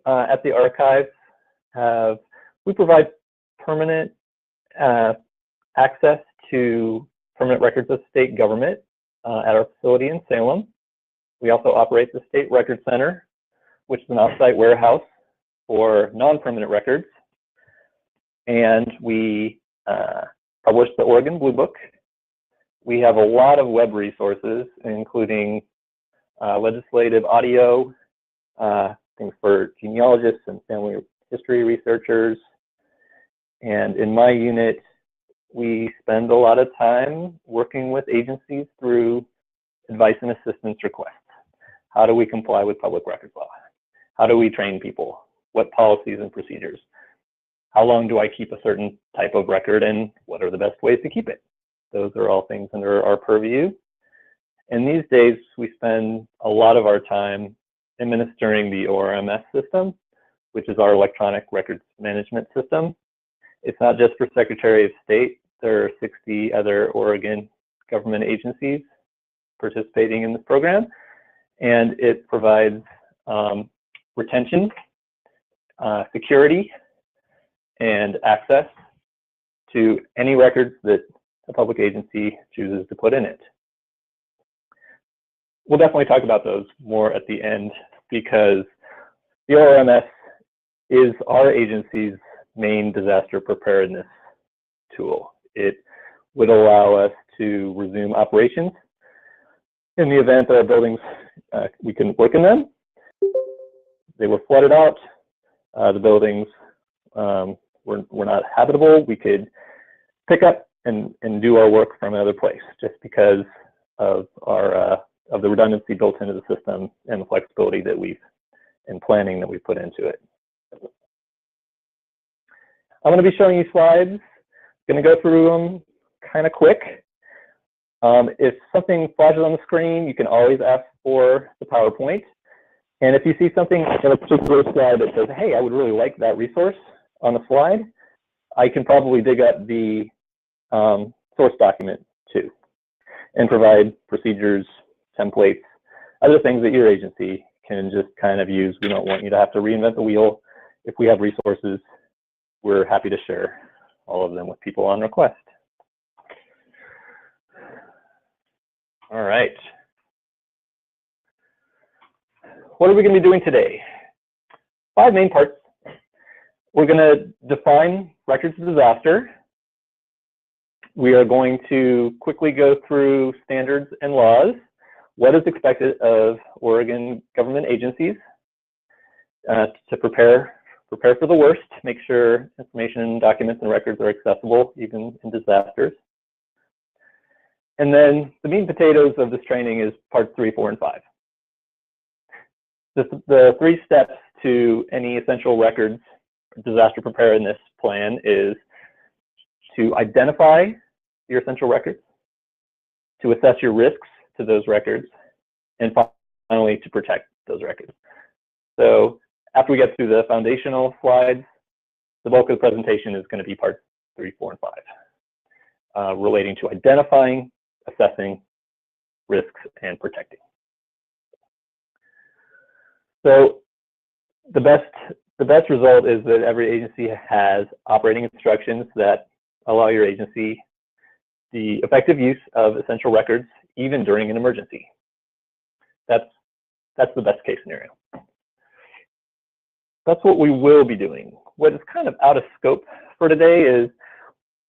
at the archives we provide permanent access to permanent records of state government at our facility in Salem. We also operate the State Record Center, which is an off-site warehouse for non-permanent records. And we publish the Oregon Blue Book. We have a lot of web resources, including legislative audio, things for genealogists and family history researchers. And in my unit, we spend a lot of time working with agencies through advice and assistance requests. How do we comply with public records law? How do we train people? What policies and procedures? How long do I keep a certain type of record, and what are the best ways to keep it? Those are all things under our purview. And these days, we spend a lot of our time administering the ORMS system, which is our electronic records management system. It's not just for Secretary of State. There are 60 other Oregon government agencies participating in this program, and it provides retention, security, and access to any records that a public agency chooses to put in it. We'll definitely talk about those more at the end, because the ORMS is our agency's main disaster preparedness tool. It would allow us to resume operations in the event that our buildings, we couldn't work in them. They were flooded out. The buildings were not habitable. We could pick up and do our work from another place, just because of the redundancy built into the system and the flexibility that and planning that we put into it. I'm going to be showing you slides. Going to go through them kind of quick. If something flashes on the screen, you can always ask for the PowerPoint. And if you see something in a particular slide that says, hey, I would really like that resource on the slide, I can probably dig up the source document too, and provide procedures, templates, other things that your agency can just kind of use. We don't want you to have to reinvent the wheel. If we have resources, we're happy to share all of them with people on request. All right. What are we going to be doing today? 5 main parts. We're going to define records of disaster. We are going to quickly go through standards and laws. What is expected of Oregon government agencies to prepare for the worst, make sure information, documents, and records are accessible even in disasters. And then the meat and potatoes of this training is parts 3, 4, and 5. The 3 steps to any essential records disaster preparedness plan is to identify your essential records, to assess your risks to those records, and finally to protect those records. So after we get through the foundational slides, the bulk of the presentation is going to be parts 3, 4, and 5, relating to identifying, assessing risks, and protecting. So the best result is that every agency has operating instructions that allow your agency the effective use of essential records even during an emergency. That's the best case scenario. That's what we will be doing. What is kind of out of scope for today is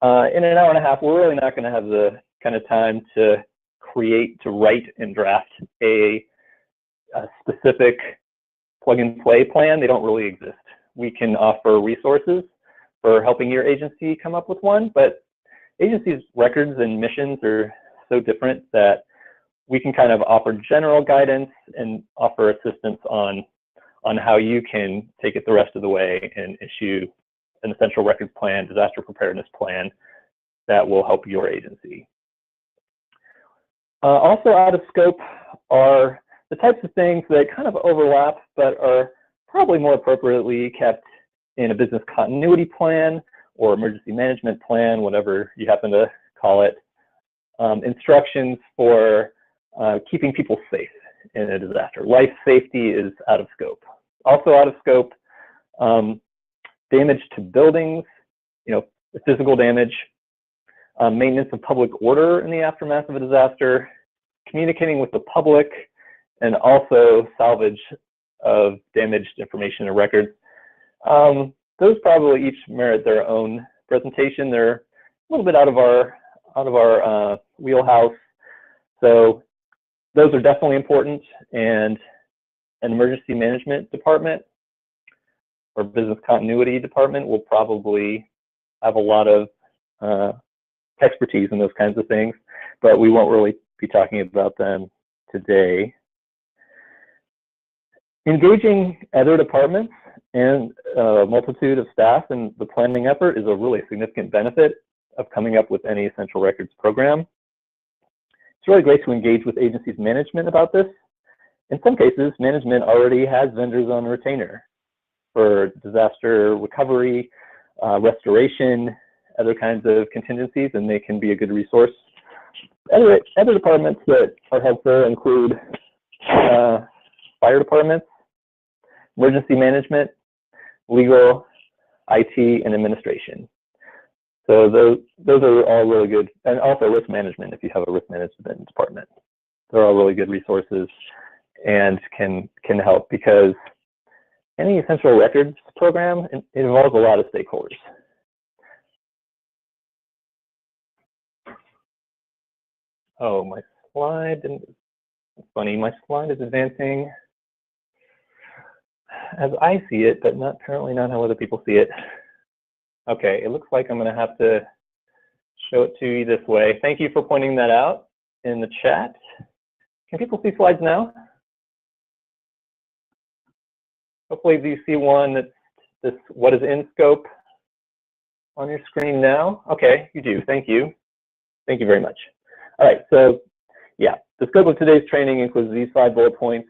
in an hour and a half, we're really not going to have the kind of time to write and draft a specific plug-and-play plan. They don't really exist. We can offer resources for helping your agency come up with one, but agencies' records and missions are so different that we can kind of offer general guidance and offer assistance on how you can take it the rest of the way and issue an essential records plan, disaster preparedness plan that will help your agency. Also out of scope are the types of things that kind of overlap but are probably more appropriately kept in a business continuity plan or emergency management plan, whatever you happen to call it. Instructions for keeping people safe in a disaster. Life safety is out of scope. Also out of scope, damage to buildings, physical damage, maintenance of public order in the aftermath of a disaster, communicating with the public, and also salvage of damaged information and records. Those probably each merit their own presentation. They're a little bit out of our wheelhouse. So those are definitely important, and an emergency management department or business continuity department will probably have a lot of expertise in those kinds of things, but we won't really be talking about them today. Engaging other departments and a multitude of staff in the planning effort is a really significant benefit of coming up with any essential records program. It's really great to engage with agencies management about this. In some cases, management already has vendors on retainer for disaster recovery, restoration, other kinds of contingencies, and they can be a good resource. Other departments that are helpful include fire departments, emergency management, legal, IT, and administration. So those are all really good, and also risk management if you have a risk management department. They're all really good resources and can help, because any essential records program involves a lot of stakeholders. Oh, my slide didn't, it's funny, my slide is advancing as I see it, but apparently not how other people see it. Okay, it looks like I'm going to have to show it to you this way. Thank you for pointing that out in the chat. Can people see slides now? Hopefully you see one that's this, what is in scope on your screen now. Okay, you do. Thank you. Thank you very much. All right, so yeah, the scope of today's training includes these 5 bullet points.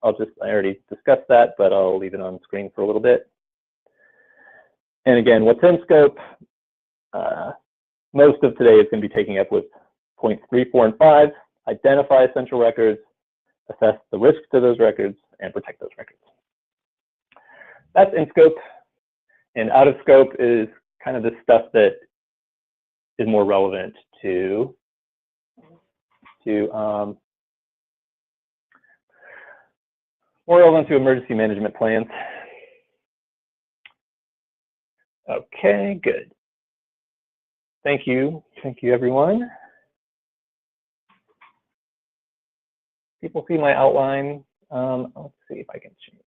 I already discussed that, but I'll leave it on screen for a little bit. And again, what's in scope, most of today is going to be taking up with points 3, 4, and 5, identify essential records, assess the risks to those records, and protect those records. That's in scope. And out of scope is kind of the stuff that is more relevant to emergency management plans. Okay, good. Thank you everyone. People see my outline. Let's see if I can change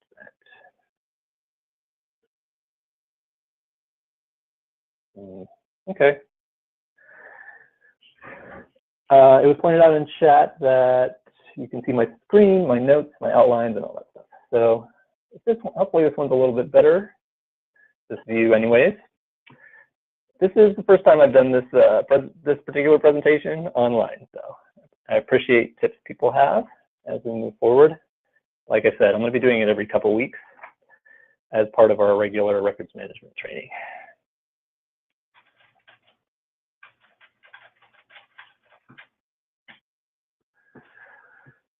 that. Okay. It was pointed out in chat that you can see my screen, my notes, my outlines, and all that stuff. So hopefully this one's a little bit better, this view anyways. This is the first time I've done this, this particular presentation online, so I appreciate tips people have as we move forward. Like I said, I'm going to be doing it every couple weeks as part of our regular records management training.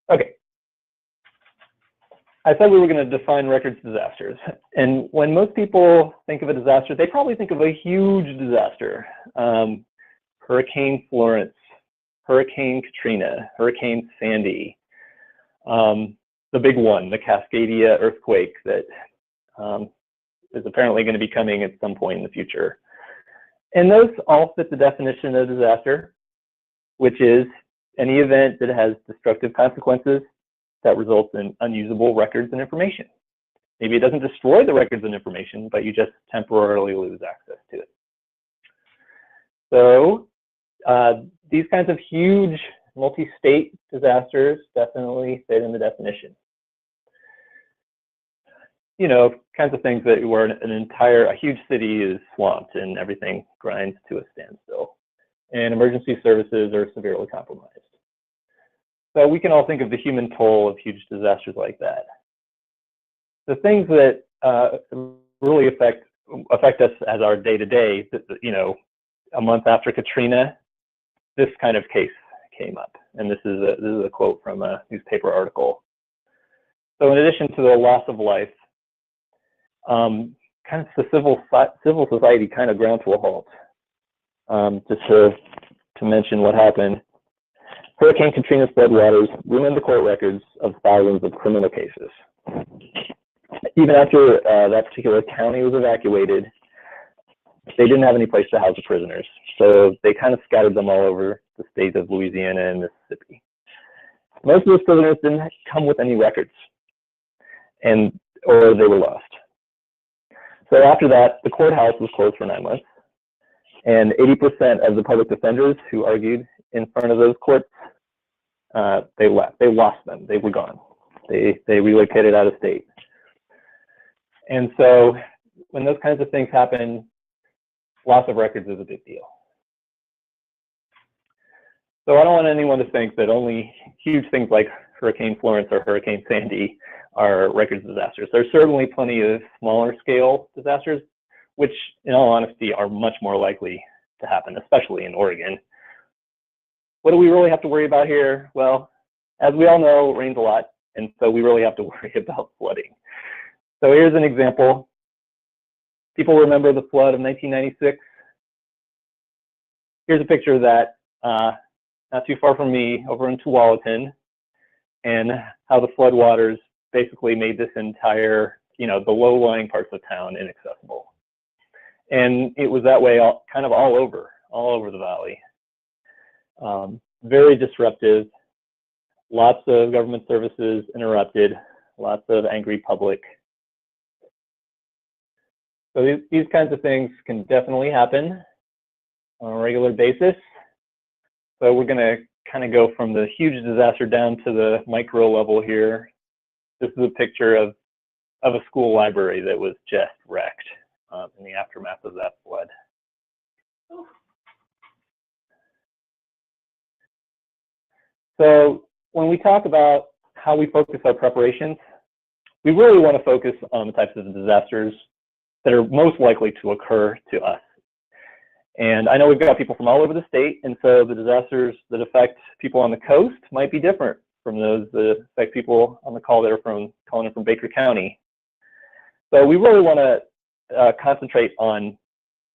Okay. I said we were going to define records disasters. And when most people think of a disaster, they probably think of a huge disaster. Hurricane Florence, Hurricane Katrina, Hurricane Sandy, the big one, the Cascadia earthquake that is apparently going to be coming at some point in the future. And those all fit the definition of disaster, which is any event that has destructive consequences that results in unusable records and information. Maybe it doesn't destroy the records and information, but you just temporarily lose access to it. So these kinds of huge multi-state disasters definitely fit in the definition. You know, kinds of things that where a huge city is swamped and everything grinds to a standstill, and emergency services are severely compromised. So we can all think of the human toll of huge disasters like that. The things that really affect us as our day-to-day, you know, a month after Katrina, this kind of case came up. And this is a quote from a newspaper article. So in addition to the loss of life kind of the civil society kind of ground to a halt. Just to mention what happened. Hurricane Katrina's floodwaters ruined the court records of thousands of criminal cases. Even after that particular county was evacuated, they didn't have any place to house the prisoners. So they kind of scattered them all over the states of Louisiana and Mississippi. Most of those prisoners didn't come with any records, or they were lost. So after that, the courthouse was closed for 9 months. And 80% of the public defenders who argued in front of those courts, they left. They lost them. They were gone. They relocated out of state. And so when those kinds of things happen, loss of records is a big deal. So I don't want anyone to think that only huge things like Hurricane Florence or Hurricane Sandy are records disasters. There's certainly plenty of smaller scale disasters, which in all honesty are much more likely to happen, especially in Oregon. What do we really have to worry about here? Well, as we all know, it rains a lot, and so we really have to worry about flooding. So here's an example. People remember the flood of 1996. Here's a picture of that, not too far from me, over in Tualatin, and how the floodwaters basically made this entire, the low-lying parts of town inaccessible. And it was that way kind of all over the valley. Very disruptive, lots of government services interrupted, lots of angry public. So these kinds of things can definitely happen on a regular basis. So we're going to kind of go from the huge disaster down to the micro level here. This is a picture of a school library that was just wrecked in the aftermath of that flood. So when we talk about how we focus our preparations, we really want to focus on the types of disasters that are most likely to occur to us. And I know we've got people from all over the state, and so the disasters that affect people on the coast might be different from those that affect people on the call that are calling in from Baker County. So we really want to concentrate on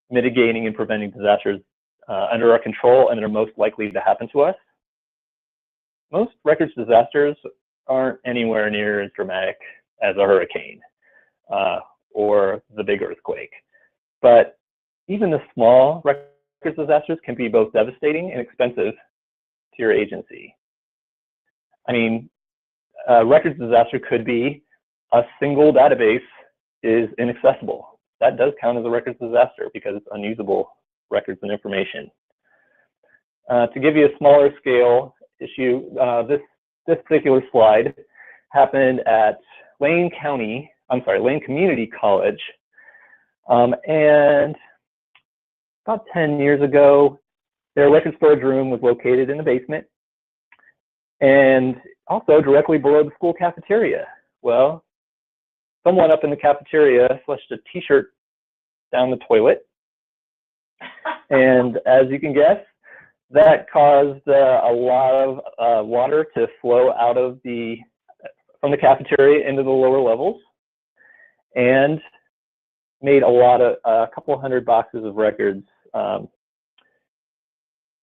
mitigating and preventing disasters under our control and that are most likely to happen to us. Most records disasters aren't anywhere near as dramatic as a hurricane or the big earthquake. But even the small records disasters can be both devastating and expensive to your agency. I mean, a records disaster could be a single database is inaccessible. That does count as a records disaster because it's unusable records and information. To give you a smaller scale issue, this particular slide happened at Lane Community College, and about 10 years ago, their record storage room was located in the basement and also directly below the school cafeteria. Well, someone up in the cafeteria flushed a t-shirt down the toilet, and as you can guess, that caused a lot of water to flow out of from the cafeteria into the lower levels, and made a couple hundred boxes of records, got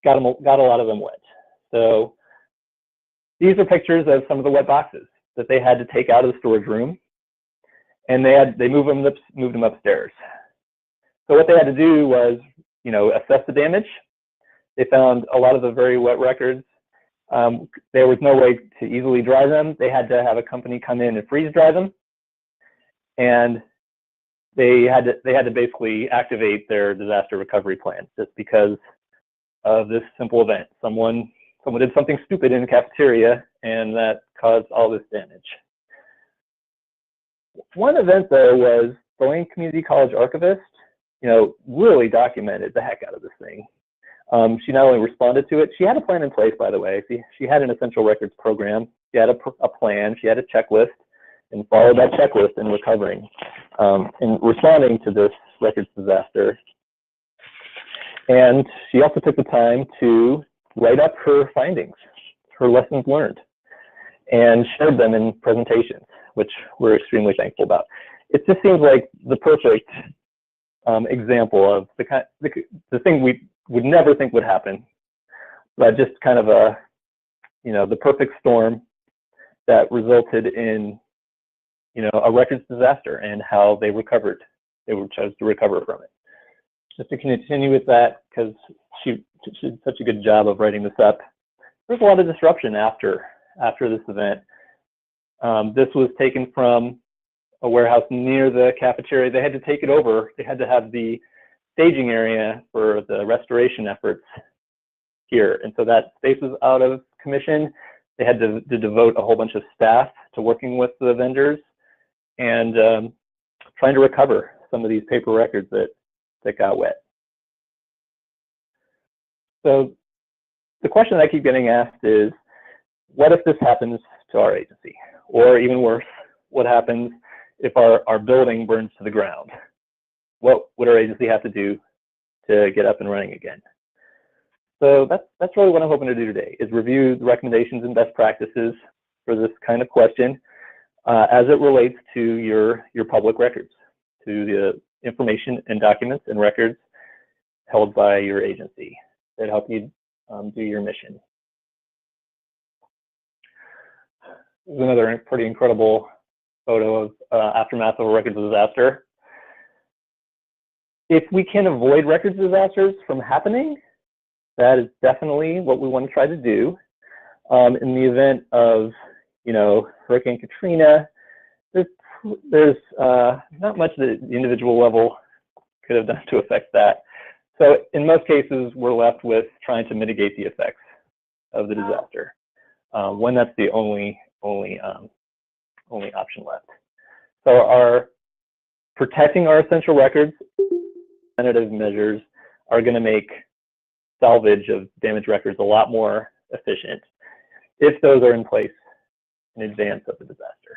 a lot of them wet. So these are pictures of some of the wet boxes that they had to take out of the storage room, and they moved them upstairs. So what they had to do was, assess the damage. They found a lot of the very wet records. There was no way to easily dry them. They had to have a company come in and freeze dry them, and they had to basically activate their disaster recovery plan just because of this simple event. Someone did something stupid in the cafeteria, and that caused all this damage. One event, though, was the Lane Community College archivist, really documented the heck out of this thing. She not only responded to it, she had a plan in place, by the way. She had an essential records program. She had a plan. She had a checklist, and followed that checklist in recovering, in responding to this records disaster. And she also took the time to write up her findings, her lessons learned, and shared them in presentations, which we're extremely thankful about. it just seems like the perfect example of the thing we would never think would happen, but just kind of a, the perfect storm that resulted in, a records disaster and how they recovered. They chose to recover from it. Just to continue with that, because she did such a good job of writing this up. There's a lot of disruption after this event. This was taken from a warehouse near the cafeteria. They had to take it over. They had to have the staging area for the restoration efforts here. And so that space was out of commission. They had to devote a whole bunch of staff to working with the vendors and trying to recover some of these paper records that got wet. So the question that I keep getting asked is, what if this happens to our agency? Or even worse, what happens if our building burns to the ground? What would our agency have to do to get up and running again? So that's really what I'm hoping to do today, is review the recommendations and best practices for this kind of question as it relates to your public records, to the information and documents and records held by your agency that help you do your mission. This is another pretty incredible photo of aftermath of a records disaster. If we can avoid records disasters from happening, that is definitely what we want to try to do. In the event of, Hurricane Katrina, there's not much that the individual level could have done to affect that. So in most cases, we're left with trying to mitigate the effects of the disaster when that's the only option left. So protecting our essential records, preventative measures are going to make salvage of damaged records a lot more efficient if those are in place in advance of the disaster.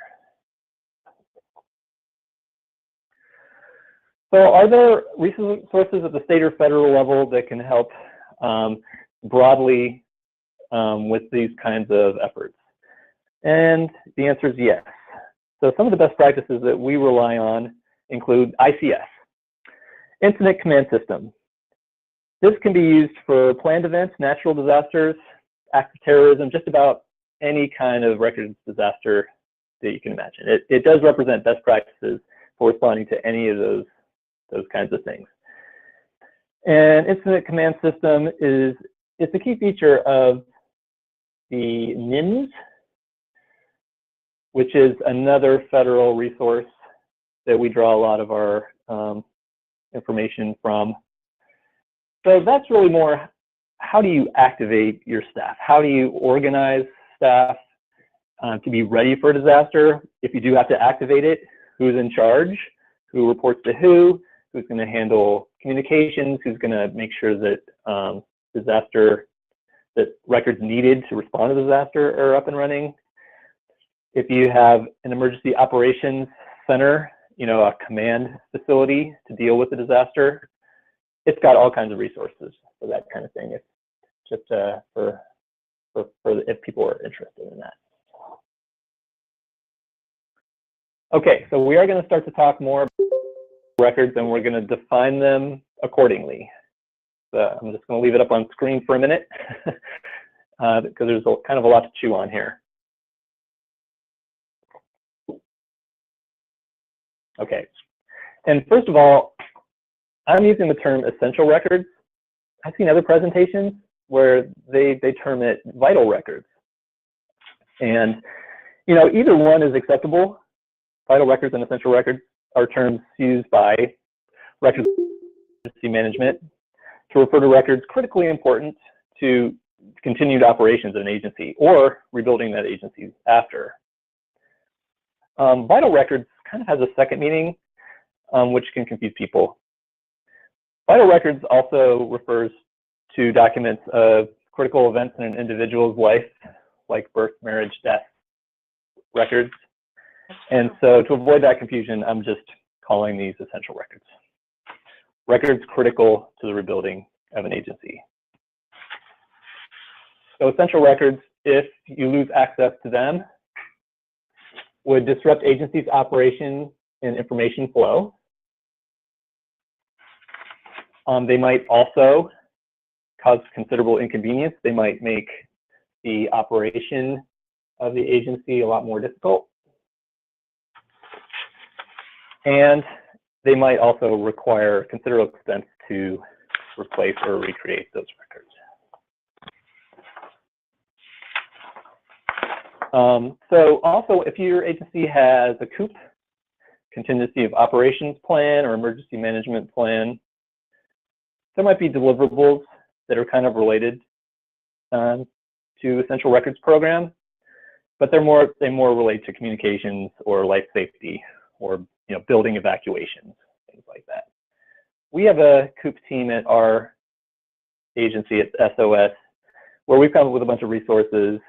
So are there resources at the state or federal level that can help broadly with these kinds of efforts? And the answer is yes. So some of the best practices that we rely on include ICS, Incident Command System. This can be used for planned events, natural disasters, acts of terrorism, just about any kind of records disaster that you can imagine. It does represent best practices for responding to any of those kinds of things. And Incident Command System it's a key feature of the NIMS, which is another federal resource that we draw a lot of our information from. So that's really more, how do you activate your staff? How do you organize staff to be ready for a disaster? If you do have to activate it, who's in charge? Who reports to who? Who's going to handle communications? Who's going to make sure that that records needed to respond to the disaster are up and running? If you have an emergency operations center, a command facility to deal with the disaster, it's got all kinds of resources for that kind of thing. It's just for if people are interested in that. Okay, so we are going to start to talk more about records, and we're going to define them accordingly. So I'm just going to leave it up on screen for a minute because there's kind of a lot to chew on here. Okay, and first of all, I'm using the term essential records. I've seen other presentations where they term it vital records. And, either one is acceptable. Vital records and essential records are terms used by records management to refer to records critically important to continued operations of an agency or rebuilding that agency after. Vital records kind of has a second meaning, which can confuse people. Vital records also refers to documents of critical events in an individual's life, like birth, marriage, death records. And so to avoid that confusion, I'm just calling these essential records. Records critical to the rebuilding of an agency. So essential records, if you lose access to them, would disrupt agency's operation in information flow. They might also cause considerable inconvenience. They might make the operation of the agency a lot more difficult. And they might also require considerable expense to replace or recreate those records. So also, if your agency has a COOP, contingency of operations plan or emergency management plan, there might be deliverables that are kind of related to Essential Records Program, but they more relate to communications or life safety or building evacuations, things like that. We have a COOP team at our agency at SOS where we've come up with a bunch of resources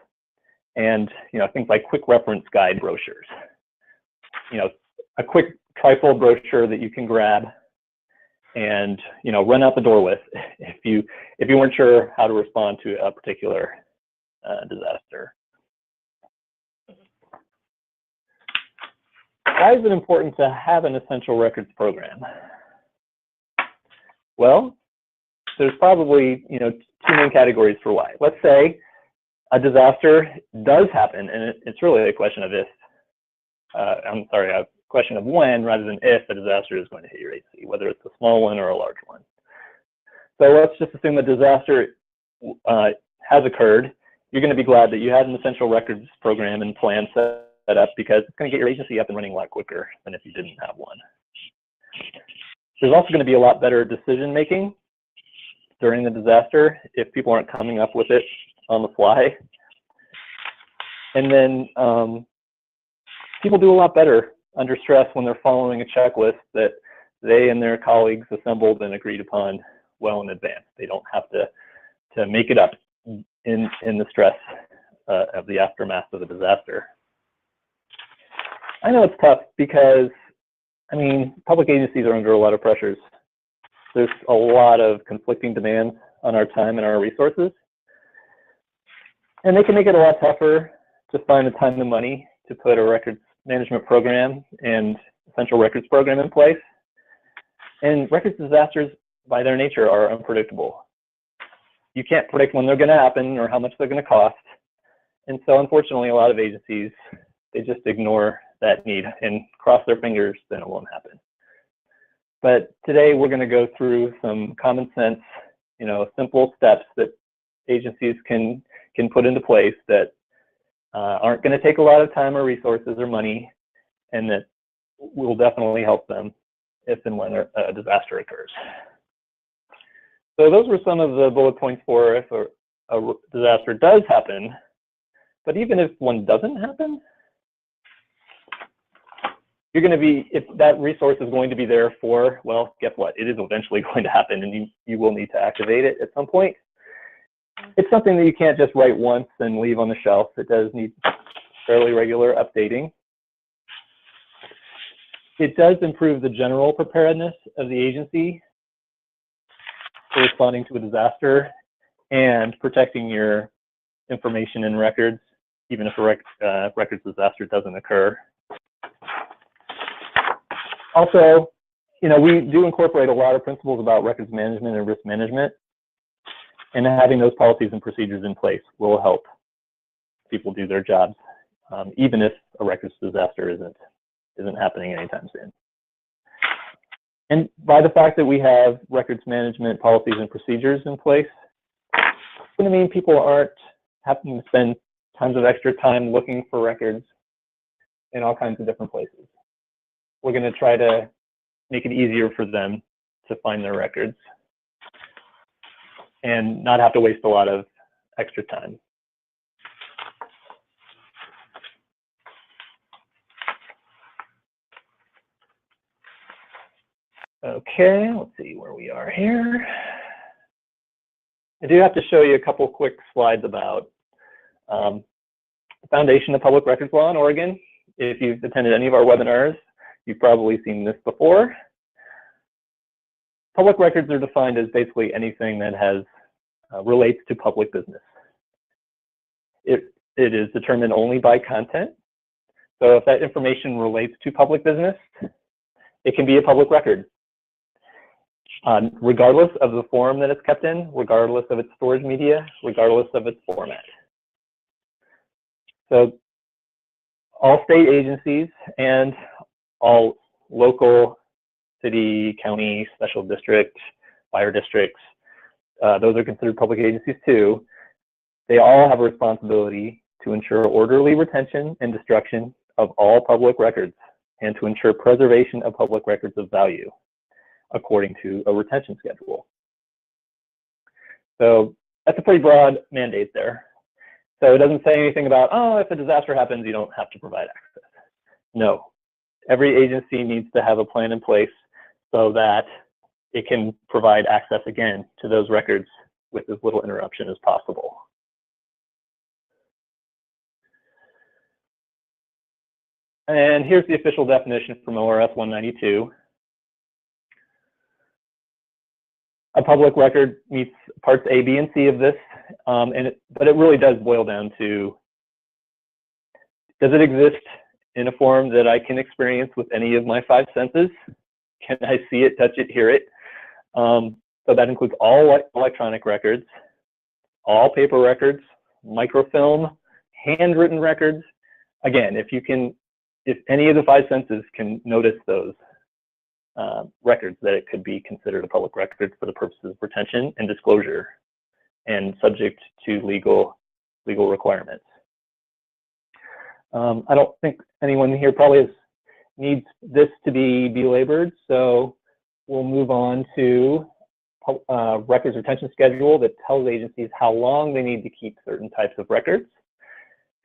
and things like quick reference guide brochures. A quick trifold brochure that you can grab and run out the door with if you weren't sure how to respond to a particular disaster. Why is it important to have an Essential Records Program? Well, there's probably two main categories for why. Let's say a disaster does happen, and it's really a question of if. A question of when rather than if a disaster is going to hit your agency, whether it's a small one or a large one. So let's just assume a disaster has occurred. You're going to be glad that you had an Essential Records Program and plan set up because it's going to get your agency up and running a lot quicker than if you didn't have one. There's also going to be a lot better decision making during the disaster if people aren't coming up with it on the fly. And then people do a lot better under stress when they're following a checklist that they and their colleagues assembled and agreed upon well in advance. They don't have to make it up in the stress of the aftermath of the disaster. I know it's tough because, public agencies are under a lot of pressures. There's a lot of conflicting demands on our time and our resources. And they can make it a lot tougher to find the time and money to put a records management program and Essential Records Program in place. And records disasters, by their nature, are unpredictable. You can't predict when they're going to happen or how much they're going to cost. And so, unfortunately, a lot of agencies, they just ignore that need and cross their fingers, then it won't happen. But today, we're going to go through some common sense, simple steps that agencies can put into place that aren't going to take a lot of time or resources or money, and that will definitely help them if and when a disaster occurs. So those were some of the bullet points for if a disaster does happen. But even if one doesn't happen, you're going to be, if that resource is going to be there for, well, guess what? It is eventually going to happen, and you will need to activate it at some point. It's something that you can't just write once and leave on the shelf. It does need fairly regular updating. It does improve the general preparedness of the agency for responding to a disaster and protecting your information and records, even if a records disaster doesn't occur. Also, we do incorporate a lot of principles about records management and risk management. And having those policies and procedures in place will help people do their jobs, even if a records disaster isn't happening anytime soon. And by the fact that we have records management policies and procedures in place, it's going to mean people aren't having to spend tons of extra time looking for records in all kinds of different places. We're going to try to make it easier for them to find their records and not have to waste a lot of extra time. Okay, let's see where we are here. I do have to show you a couple quick slides about the foundation of public records law in Oregon. If you've attended any of our webinars, you've probably seen this before. Public records are defined as basically anything that has relates to public business. It is determined only by content. So if that information relates to public business, it can be a public record, regardless of the form that it's kept in, regardless of its storage media, regardless of its format. So all state agencies and all local, city, county, special district, fire districts, those are considered public agencies too. They all have a responsibility to ensure orderly retention and destruction of all public records and to ensure preservation of public records of value according to a retention schedule. So that's a pretty broad mandate there. So it doesn't say anything about, oh, if a disaster happens, you don't have to provide access. No, every agency needs to have a plan in place so that it can provide access again to those records with as little interruption as possible. And here's the official definition from ORS 192. A public record meets parts A, B, and C of this, but it really does boil down to, does it exist in a form that I can experience with any of my five senses? Can I see it, touch it, hear it? So that includes all electronic records, all paper records, microfilm, handwritten records. Again, if any of the five senses can notice those records, that it could be considered a public record for the purposes of retention and disclosure and subject to legal requirements. I don't think anyone here probably needs this to be belabored, so we'll move on to records retention schedule that tells agencies how long they need to keep certain types of records.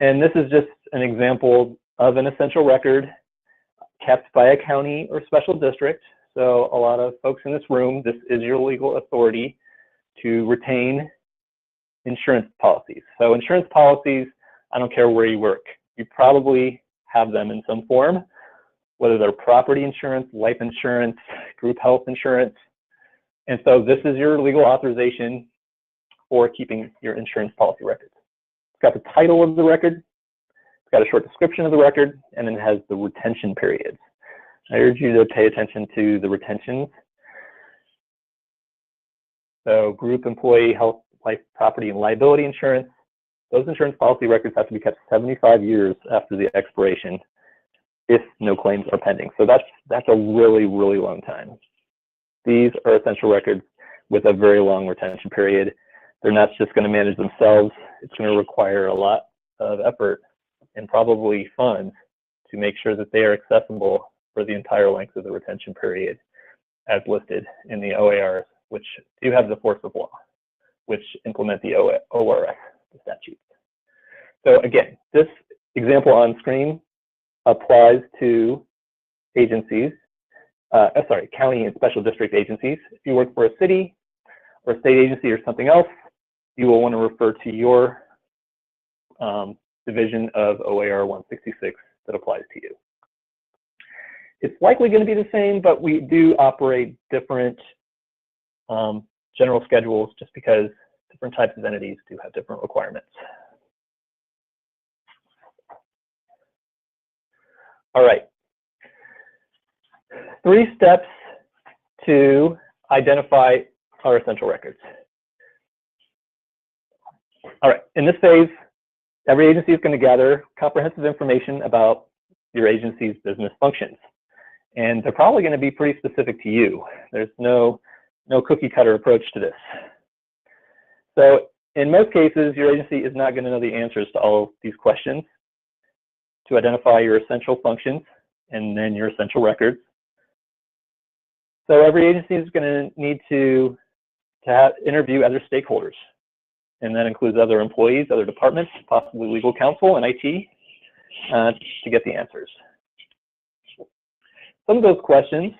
And this is just an example of an essential record kept by a county or special district. So a lot of folks in this room, this is your legal authority to retain insurance policies. So insurance policies, I don't care where you work, you probably have them in some form, whether they're property insurance, life insurance, group health insurance. And so this is your legal authorization for keeping your insurance policy records. It's got the title of the record, it's got a short description of the record, and then it has the retention periods. I urge you to pay attention to the retentions. So group, employee, health, life, property, and liability insurance, those insurance policy records have to be kept 75 years after the expiration if no claims are pending. So that's a really, really long time. These are essential records with a very long retention period. They're not just going to manage themselves. It's going to require a lot of effort and probably funds to make sure that they are accessible for the entire length of the retention period as listed in the OARs, which do have the force of law, which implement the ORS, the statutes. So again, this example on screen applies to agencies, county and special district agencies. If you work for a city or a state agency or something else, you will want to refer to your division of OAR 166 that applies to you. It's likely going to be the same, but we do operate different general schedules just because different types of entities do have different requirements. All right. 3 steps to identify our essential records. All right, in this phase, every agency is going to gather comprehensive information about your agency's business functions. And they're probably going to be pretty specific to you. There's no cookie cutter approach to this. So in most cases, your agency is not going to know the answers to all of these questions to identify your essential functions and then your essential records. So every agency is going to need to interview other stakeholders. And that includes other employees, other departments, possibly legal counsel and IT to get the answers. Some of those questions,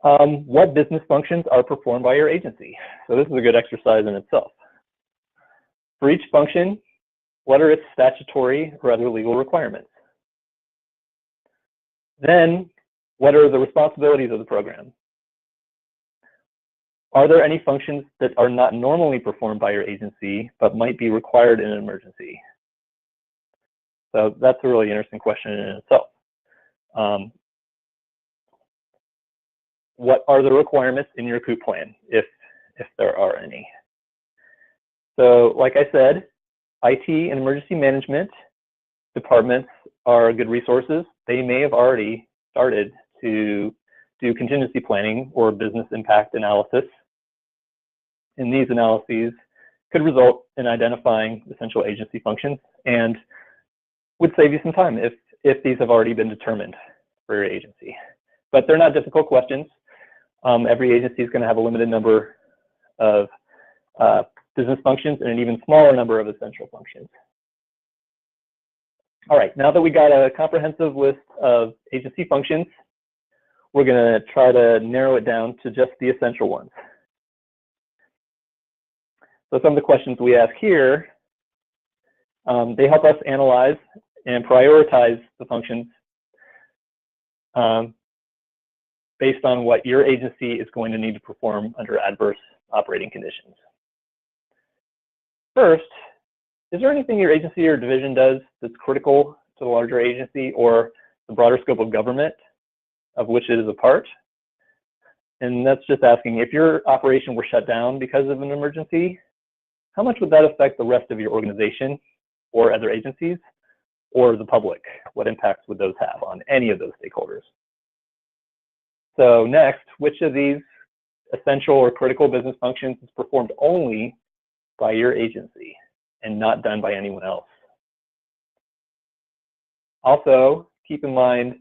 what business functions are performed by your agency? So this is a good exercise in itself. For each function, what are its statutory or other legal requirements? Then, what are the responsibilities of the program? Are there any functions that are not normally performed by your agency, but might be required in an emergency? So that's a really interesting question in itself. what are the requirements in your COOP plan, if there are any. So like I said, IT and emergency management departments are good resources. They may have already started to do contingency planning or business impact analysis. And these analyses could result in identifying essential agency functions and would save you some time if these have already been determined for your agency. But they're not difficult questions. Every agency is going to have a limited number of business functions and an even smaller number of essential functions. All right, now that we got a comprehensive list of agency functions, we're going to try to narrow it down to just the essential ones. So some of the questions we ask here, they help us analyze and prioritize the functions based on what your agency is going to need to perform under adverse operating conditions. First, is there anything your agency or division does that's critical to the larger agency or the broader scope of government of which it is a part? And that's just asking, if your operation were shut down because of an emergency, how much would that affect the rest of your organization or other agencies or the public? What impacts would those have on any of those stakeholders? So next, which of these essential or critical business functions is performed only by your agency and not done by anyone else? Also, keep in mind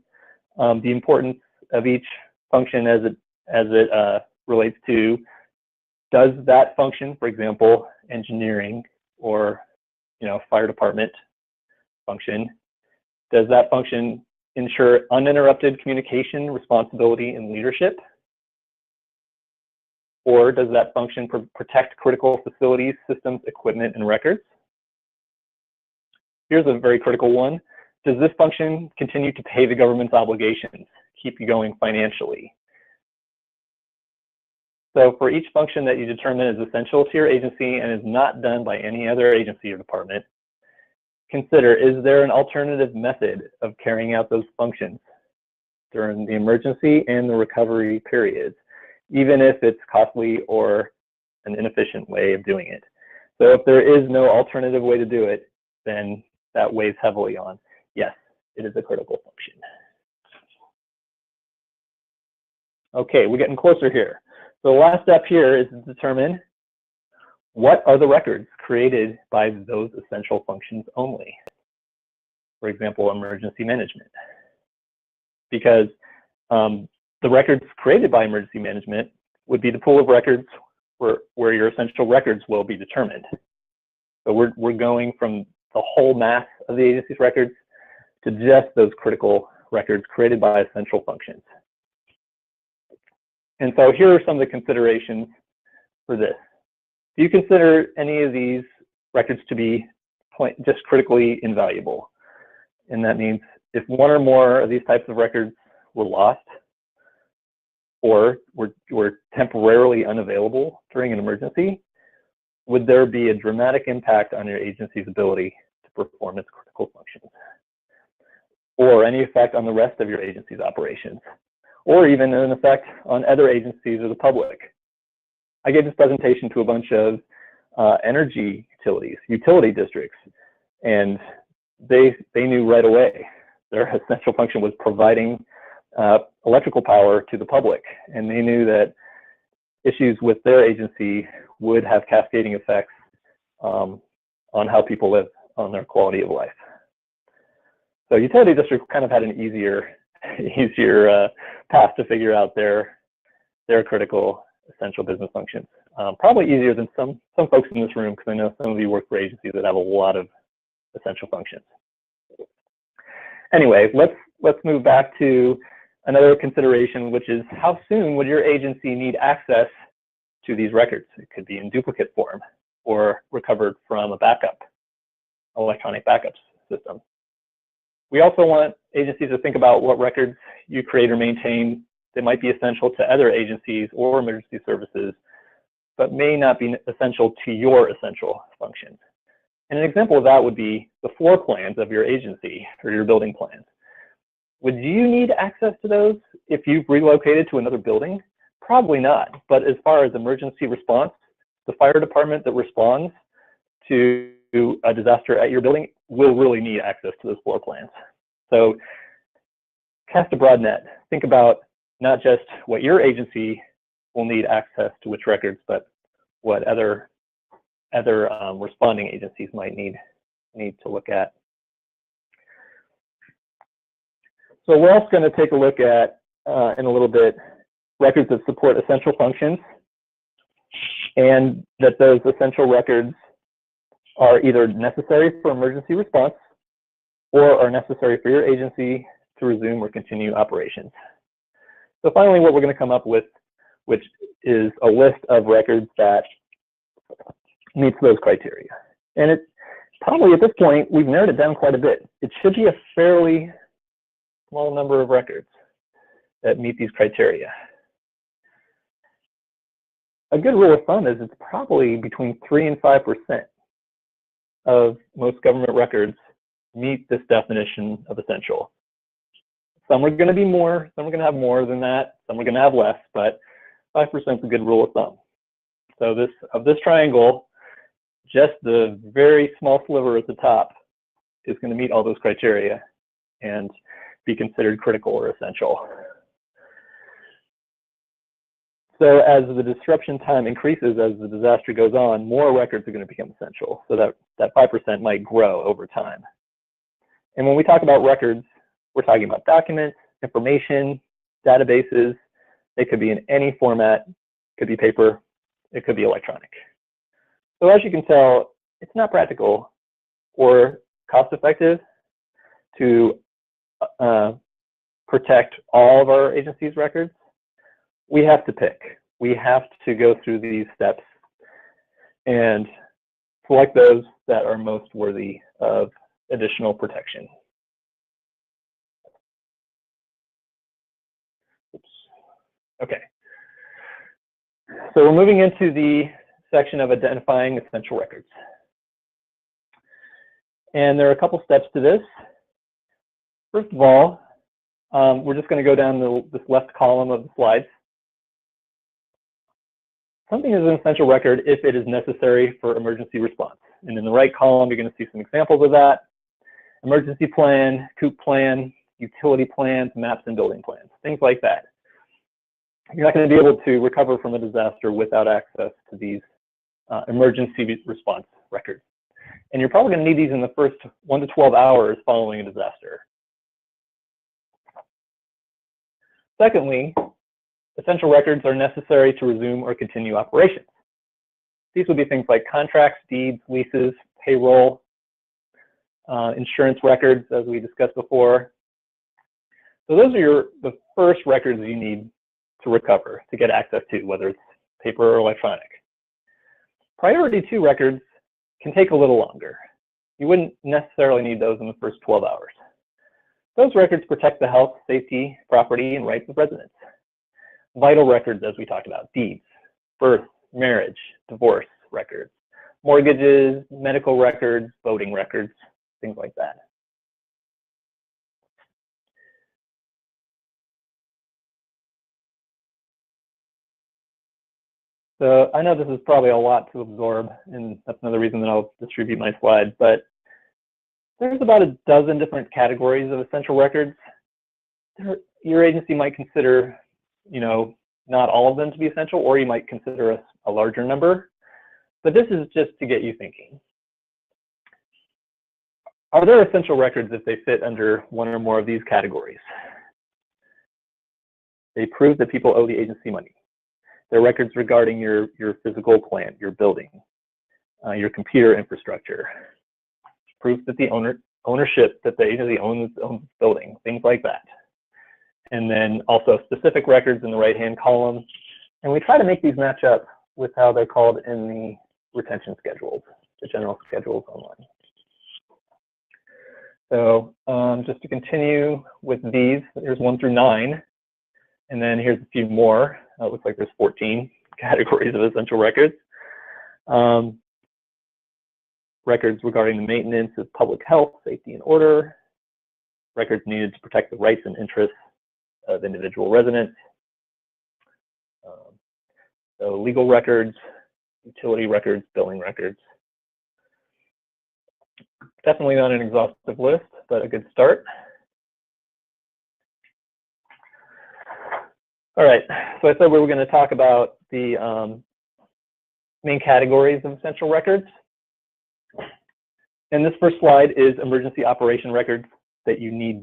the importance of each function as it relates to, does that function, for example, engineering or fire department function, does that function ensure uninterrupted communication, responsibility, and leadership? Or does that function protect critical facilities, systems, equipment, and records? Here's a very critical one. Does this function continue to pay the government's obligations, keep you going financially? So for each function that you determine is essential to your agency and is not done by any other agency or department, consider, is there an alternative method of carrying out those functions during the emergency and the recovery periods, even if it's costly or an inefficient way of doing it? So if there is no alternative way to do it, then that weighs heavily on, yes, it is a critical function. Okay, we're getting closer here. So the last step here is to determine what are the records created by those essential functions only. For example, emergency management. Because the records created by emergency management would be the pool of records where your essential records will be determined. So we're going from the whole mass of the agency's records to just those critical records created by essential functions. And so here are some of the considerations for this. Do you consider any of these records to be just critically invaluable? And that means if one or more of these types of records were lost or were temporarily unavailable during an emergency, would there be a dramatic impact on your agency's ability to perform its critical functions? Or any effect on the rest of your agency's operations? Or even an effect on other agencies or the public? I gave this presentation to a bunch of energy utilities, utility districts, and they knew right away their essential function was providing electrical power to the public, and they knew that issues with their agency would have cascading effects on how people live, on their quality of life. So utility districts kind of had an easier path to figure out their critical essential business functions. Probably easier than some folks in this room, because I know some of you work for agencies that have a lot of essential functions. Anyway, let's move back to another consideration, which is how soon would your agency need access to these records? It could be in duplicate form or recovered from a backup, electronic backup system. We also want agencies to think about what records you create or maintain that might be essential to other agencies or emergency services, but may not be essential to your essential functions. And an example of that would be the floor plans of your agency or your building plans. Would you need access to those if you've relocated to another building Probably not, but as far as emergency response, the fire department that responds to a disaster at your building will really need access to those floor plans. So cast a broad net. Think about not just what your agency will need access to which records, but what other responding agencies might need to look at. So we're also going to take a look at, in a little bit, records that support essential functions, and that those essential records are either necessary for emergency response or are necessary for your agency to resume or continue operations. So finally, what we're going to come up with, which is a list of records that meets those criteria. And it probably at this point, we've narrowed it down quite a bit. It should be a fairly small number of records that meet these criteria. A good rule of thumb is it's probably between 3 and 5% of most government records meet this definition of essential. Some are going to be more, some are going to have more than that, some are going to have less, but 5% is a good rule of thumb. So of this triangle, just the very small sliver at the top is going to meet all those criteria and be considered critical or essential. So as the disruption time increases, as the disaster goes on, more records are going to become essential. So that 5% might grow over time. And when we talk about records, we're talking about documents, information, databases. They could be in any format. It could be paper. It could be electronic. So as you can tell, it's not practical or cost-effective to protect all of our agency's records. We have to pick. We have to go through these steps and select those that are most worthy of additional protection. Oops. Okay. So we're moving into the section of identifying essential records. And there are a couple steps to this. First of all, we're just going to go down this left column of the slides. Something is an essential record if it is necessary for emergency response. And in the right column, you're going to see some examples of that. Emergency plan, COOP plan, utility plans, maps and building plans, things like that. You're not going to be able to recover from a disaster without access to these emergency response records. And you're probably going to need these in the first 1 to 12 hours following a disaster. Secondly, essential records are necessary to resume or continue operations. These would be things like contracts, deeds, leases, payroll, insurance records, as we discussed before. So those are the first records you need to recover, to get access to, whether it's paper or electronic. Priority 2 records can take a little longer. You wouldn't necessarily need those in the first 12 hours. Those records protect the health, safety, property, and rights of residents. Vital records, as we talked about, deeds, birth, marriage, divorce records, mortgages, medical records, voting records, things like that. So I know this is probably a lot to absorb, and that's another reason that I'll distribute my slides, but there's about a dozen different categories of essential records. Your agency might consider, not all of them to be essential, or you might consider a larger number, but this is just to get you thinking. Are there essential records if they fit under one or more of these categories? They prove that people owe the agency money. They're records regarding your physical plant, your building, your computer infrastructure. Proof that the ownership, that the agency owns the building, things like that. And then also specific records in the right-hand column. And we try to make these match up with how they're called in the retention schedules, the general schedules online. So just to continue with these, here's 1 through 9. And then here's a few more. It looks like there's 14 categories of essential records. Records regarding the maintenance of public health, safety, and order. Records needed to protect the rights and interests of individual residents. So legal records, utility records, billing records. Definitely not an exhaustive list, but a good start. All right, so I said we were going to talk about the main categories of essential records. And this first slide is emergency operation records that you need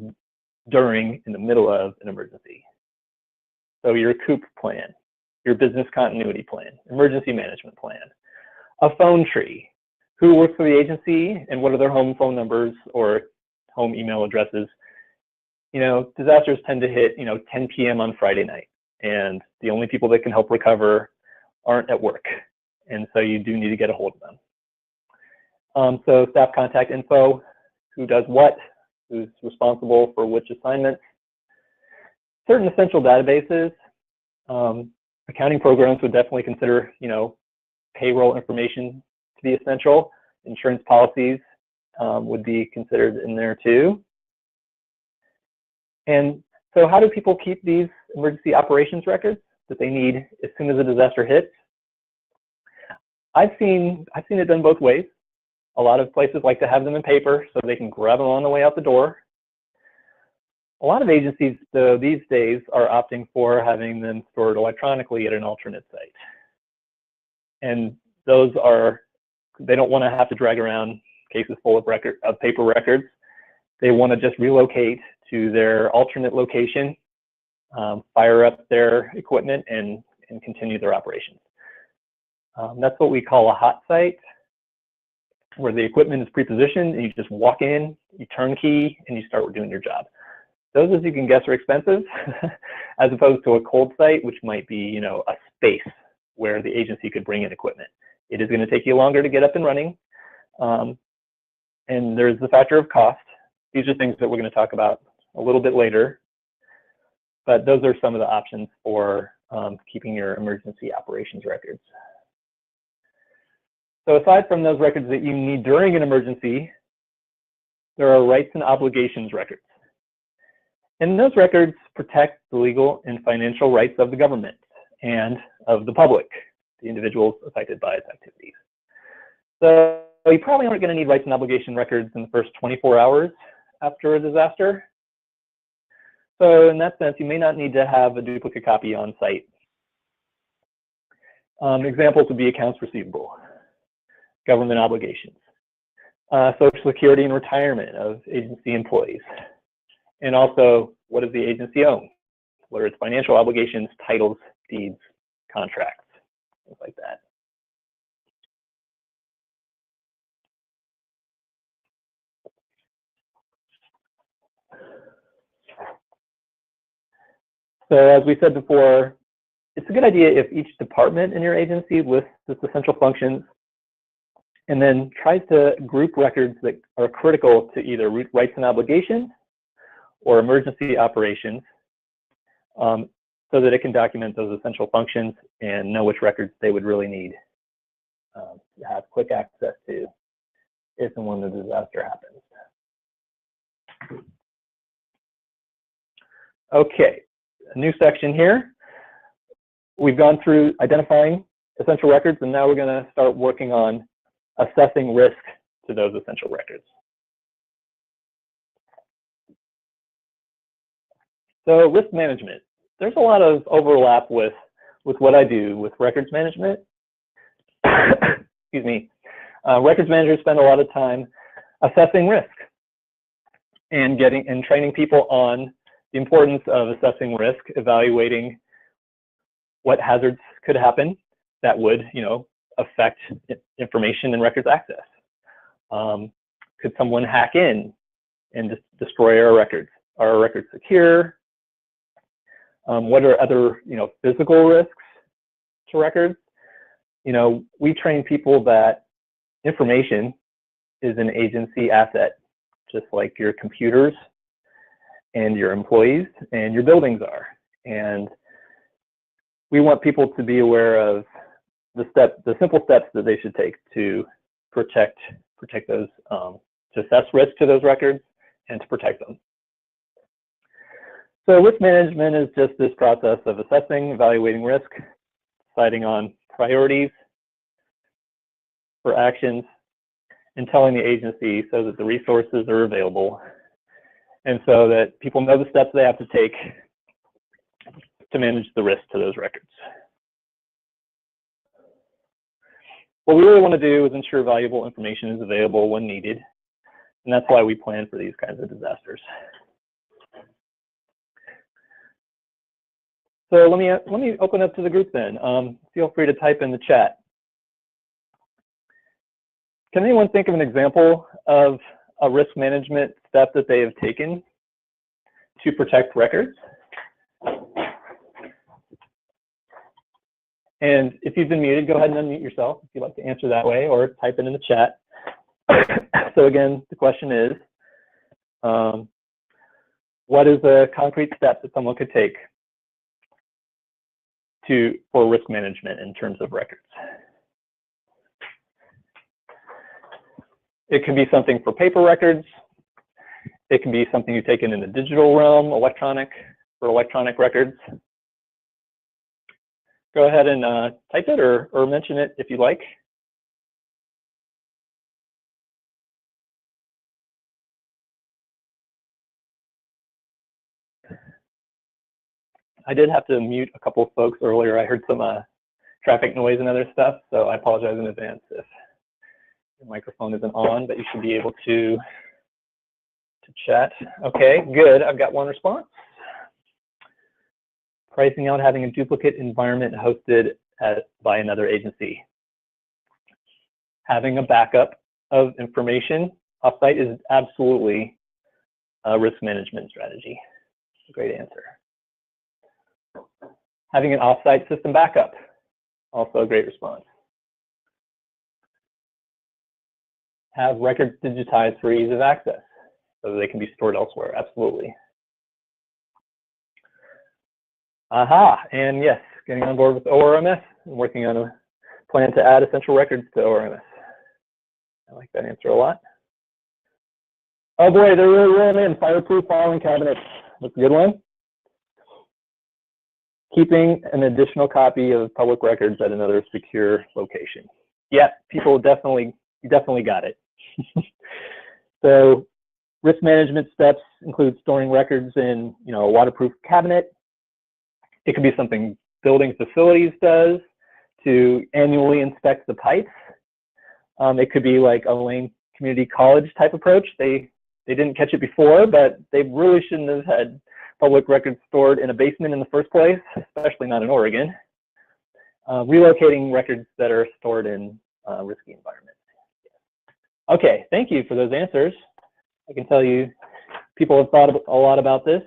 during, in the middle of an emergency. So your COOP plan, your business continuity plan, emergency management plan, a phone tree, who works for the agency and what are their home phone numbers or home email addresses. You know, disasters tend to hit, 10 p.m. on Friday night, and the only people that can help recover aren't at work. And so you do need to get a hold of them. So staff contact info, who does what, who's responsible for which assignments. Certain essential databases, accounting programs would definitely consider, payroll information to be essential. Insurance policies would be considered in there too. And so how do people keep these emergency operations records that they need as soon as a disaster hits? I've seen it done both ways. A lot of places like to have them in paper so they can grab them on the way out the door. A lot of agencies, though, these days are opting for having them stored electronically at an alternate site. And those are, they don't want to have to drag around cases full of paper records. They want to just relocate to their alternate location, fire up their equipment, and continue their operations. That's what we call a hot site, where the equipment is pre-positioned and you just walk in, you turnkey, and you start doing your job. Those, as you can guess, are expensive, as opposed to a cold site, which might be, a space where the agency could bring in equipment. It is going to take you longer to get up and running, and there's the factor of cost. These are things that we're going to talk about a little bit later, but those are some of the options for keeping your emergency operations records. So aside from those records that you need during an emergency, there are rights and obligations records. And those records protect the legal and financial rights of the government and of the public, the individuals affected by its activities. So you probably aren't going to need rights and obligation records in the first 24 hours after a disaster. So in that sense, you may not need to have a duplicate copy on site. Examples would be accounts receivable, government obligations, Social Security and retirement of agency employees, and also what does the agency own? What are its financial obligations, titles, deeds, contracts, things like that. So as we said before, it's a good idea if each department in your agency lists its essential functions and then tries to group records that are critical to either rights and obligations or emergency operations, so that it can document those essential functions and know which records they would really need to have quick access to if and when the disaster happens. Okay, a new section here. We've gone through identifying essential records, and now we're going to start working on assessing risk to those essential records. So risk management. There's a lot of overlap with what I do with records management. Excuse me. Records managers spend a lot of time assessing risk and training people on the importance of assessing risk, evaluating what hazards could happen that would, affect information and records access. Could someone hack in and just destroy our records? Are our records secure? What are other, physical risks to records? We train people that information is an agency asset, just like your computers and your employees and your buildings are. And we want people to be aware of the simple steps that they should take to protect those, to assess risk to those records and to protect them. So risk management is just this process of assessing, evaluating risk, deciding on priorities for actions, and telling the agency so that the resources are available and so that people know the steps they have to take to manage the risk to those records. What we really want to do is ensure valuable information is available when needed, and that's why we plan for these kinds of disasters. So let me open up to the group then. Feel free to type in the chat. Can anyone think of an example of a risk management step that they have taken to protect records? And if you've been muted, go ahead and unmute yourself if you'd like to answer that way, or type it in the chat. So again, the question is, what is a concrete step that someone could take for risk management in terms of records? It can be something for paper records. It can be something you take in the digital realm, for electronic records. Go ahead and type it or mention it if you like. I did have to mute a couple of folks earlier. I heard some traffic noise and other stuff, so I apologize in advance if your microphone isn't on, but you should be able to chat. Okay, good. I've got one response. Pricing out having a duplicate environment hosted by another agency. Having a backup of information offsite is absolutely a risk management strategy. Great answer. Having an offsite system backup, also a great response. Have records digitized for ease of access so that they can be stored elsewhere, absolutely. Aha, and yes, getting on board with ORMS and working on a plan to add essential records to ORMS. I like that answer a lot. Oh boy, they're really rolling in. Fireproof filing cabinets. That's a good one. Keeping an additional copy of public records at another secure location. Yeah, people definitely got it. So risk management steps include storing records in a waterproof cabinet. It could be something building facilities does to annually inspect the pipes. It could be like a Lane Community College type approach. They didn't catch it before, but they really shouldn't have had public records stored in a basement in the first place, especially not in Oregon. Relocating records that are stored in risky environments. Okay, thank you for those answers. I can tell you people have thought a lot about this.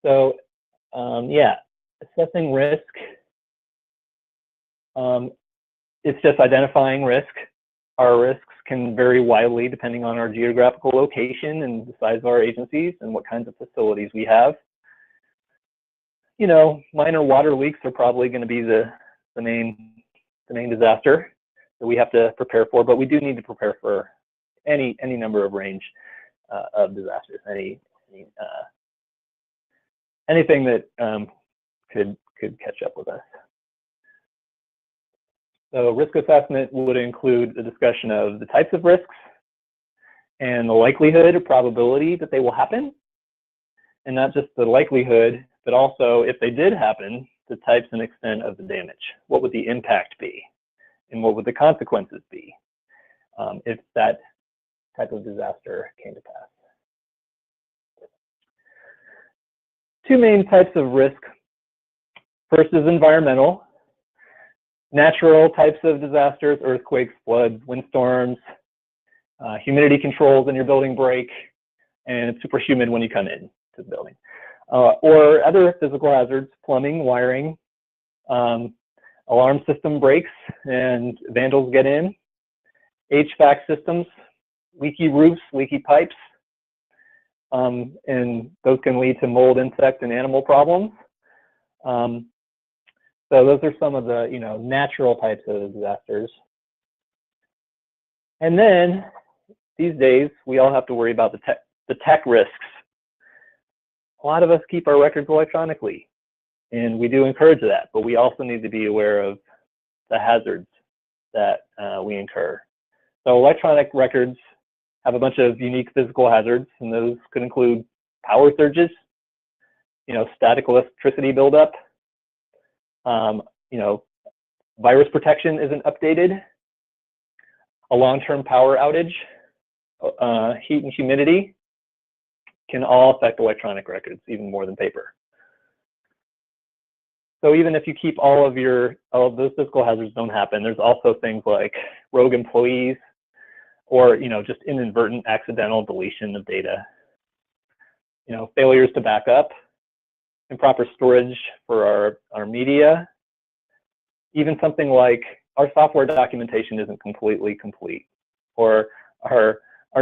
So yeah, assessing risk. It's just identifying risk. Our risks can vary widely depending on our geographical location and the size of our agencies and what kinds of facilities we have. Minor water leaks are probably going to be the main disaster that we have to prepare for, but we do need to prepare for any number of range of disasters, anything that could catch up with us. So risk assessment would include a discussion of the types of risks and the likelihood or probability that they will happen, and not just the likelihood, but also if they did happen, the types and extent of the damage. What would the impact be? And what would the consequences be if that type of disaster came to pass? Two main types of risk. First is environmental. Natural types of disasters, earthquakes, floods, windstorms, humidity controls in your building break, and it's super humid when you come in to the building. Or other physical hazards, plumbing, wiring, alarm system breaks and vandals get in, HVAC systems, leaky roofs, leaky pipes, and those can lead to mold, insect, and animal problems. So those are some of the natural types of disasters. And then these days we all have to worry about the tech risks. A lot of us keep our records electronically. And we do encourage that, but we also need to be aware of the hazards that we incur. So electronic records have a bunch of unique physical hazards, and those could include power surges, static electricity buildup, virus protection isn't updated, a long-term power outage, heat and humidity can all affect electronic records even more than paper. So even if you keep all of those physical hazards don't happen, there's also things like rogue employees or just inadvertent accidental deletion of data. Failures to back up, improper storage for our media, even something like our software documentation isn't completely complete, or our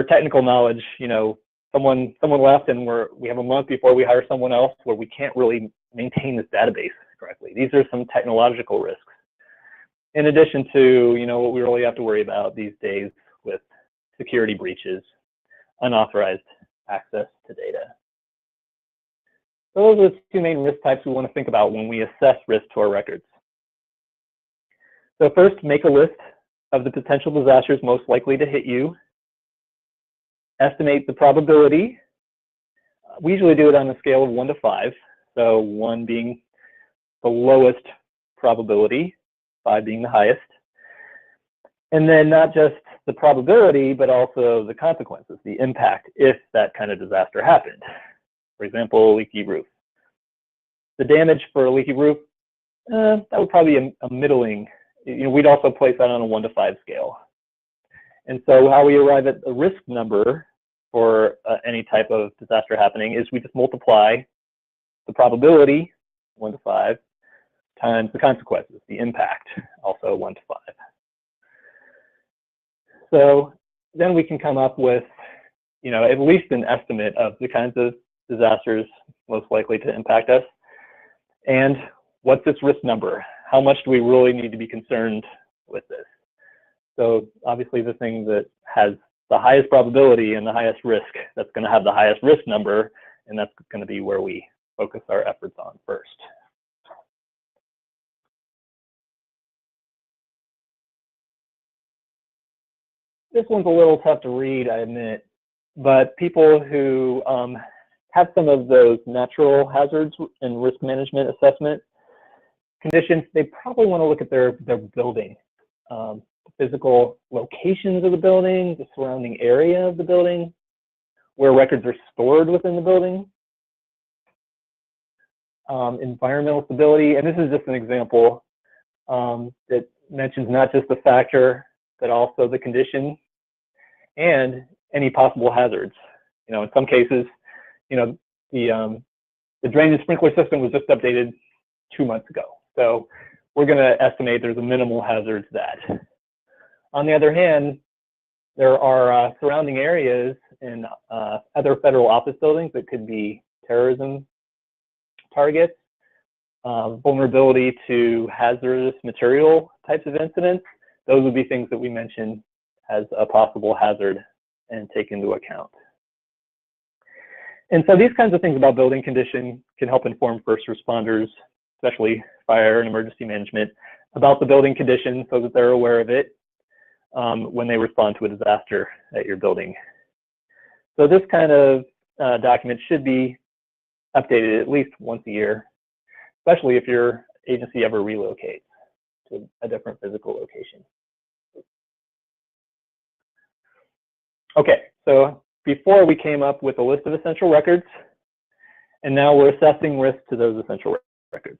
technical knowledge, someone left and we have a month before we hire someone else where we can't really maintain this database correctly. These are some technological risks. In addition to, what we really have to worry about these days with security breaches, unauthorized access to data. So those are the two main risk types we want to think about when we assess risk to our records. So first, make a list of the potential disasters most likely to hit you. Estimate the probability. We usually do it on a scale of 1 to 5. So 1 being the lowest probability, 5 being the highest. And then not just the probability, but also the consequences, the impact if that kind of disaster happened. For example, a leaky roof. The damage for a leaky roof, that would probably be a middling. We'd also place that on a 1 to 5 scale. And so how we arrive at a risk number for any type of disaster happening is we just multiply the probability, 1 to 5, times the consequences, the impact, also 1 to 5. So then we can come up with, at least an estimate of the kinds of disasters most likely to impact us. And what's this risk number? How much do we really need to be concerned with this? So obviously the thing that has the highest probability and the highest risk, that's going to have the highest risk number, and that's going to be where we focus our efforts on first. This one's a little tough to read, I admit, but people who have some of those natural hazards and risk management assessment conditions, they probably want to look at their building, the physical locations of the building, the surrounding area of the building, where records are stored within the building, environmental stability, and this is just an example that mentions not just the factor, but also the condition and any possible hazards. In some cases, the drainage sprinkler system was just updated 2 months ago. So we're going to estimate there's a minimal hazard to that. On the other hand, there are surrounding areas and other federal office buildings that could be terrorism targets, vulnerability to hazardous material types of incidents. Those would be things that we mention as a possible hazard and take into account. And so these kinds of things about building condition can help inform first responders, especially fire and emergency management, about the building condition so that they're aware of it when they respond to a disaster at your building. So this kind of document should be updated at least once a year, especially if your agency ever relocates to a different physical location. Okay, so before we came up with a list of essential records, and now we're assessing risk to those essential records.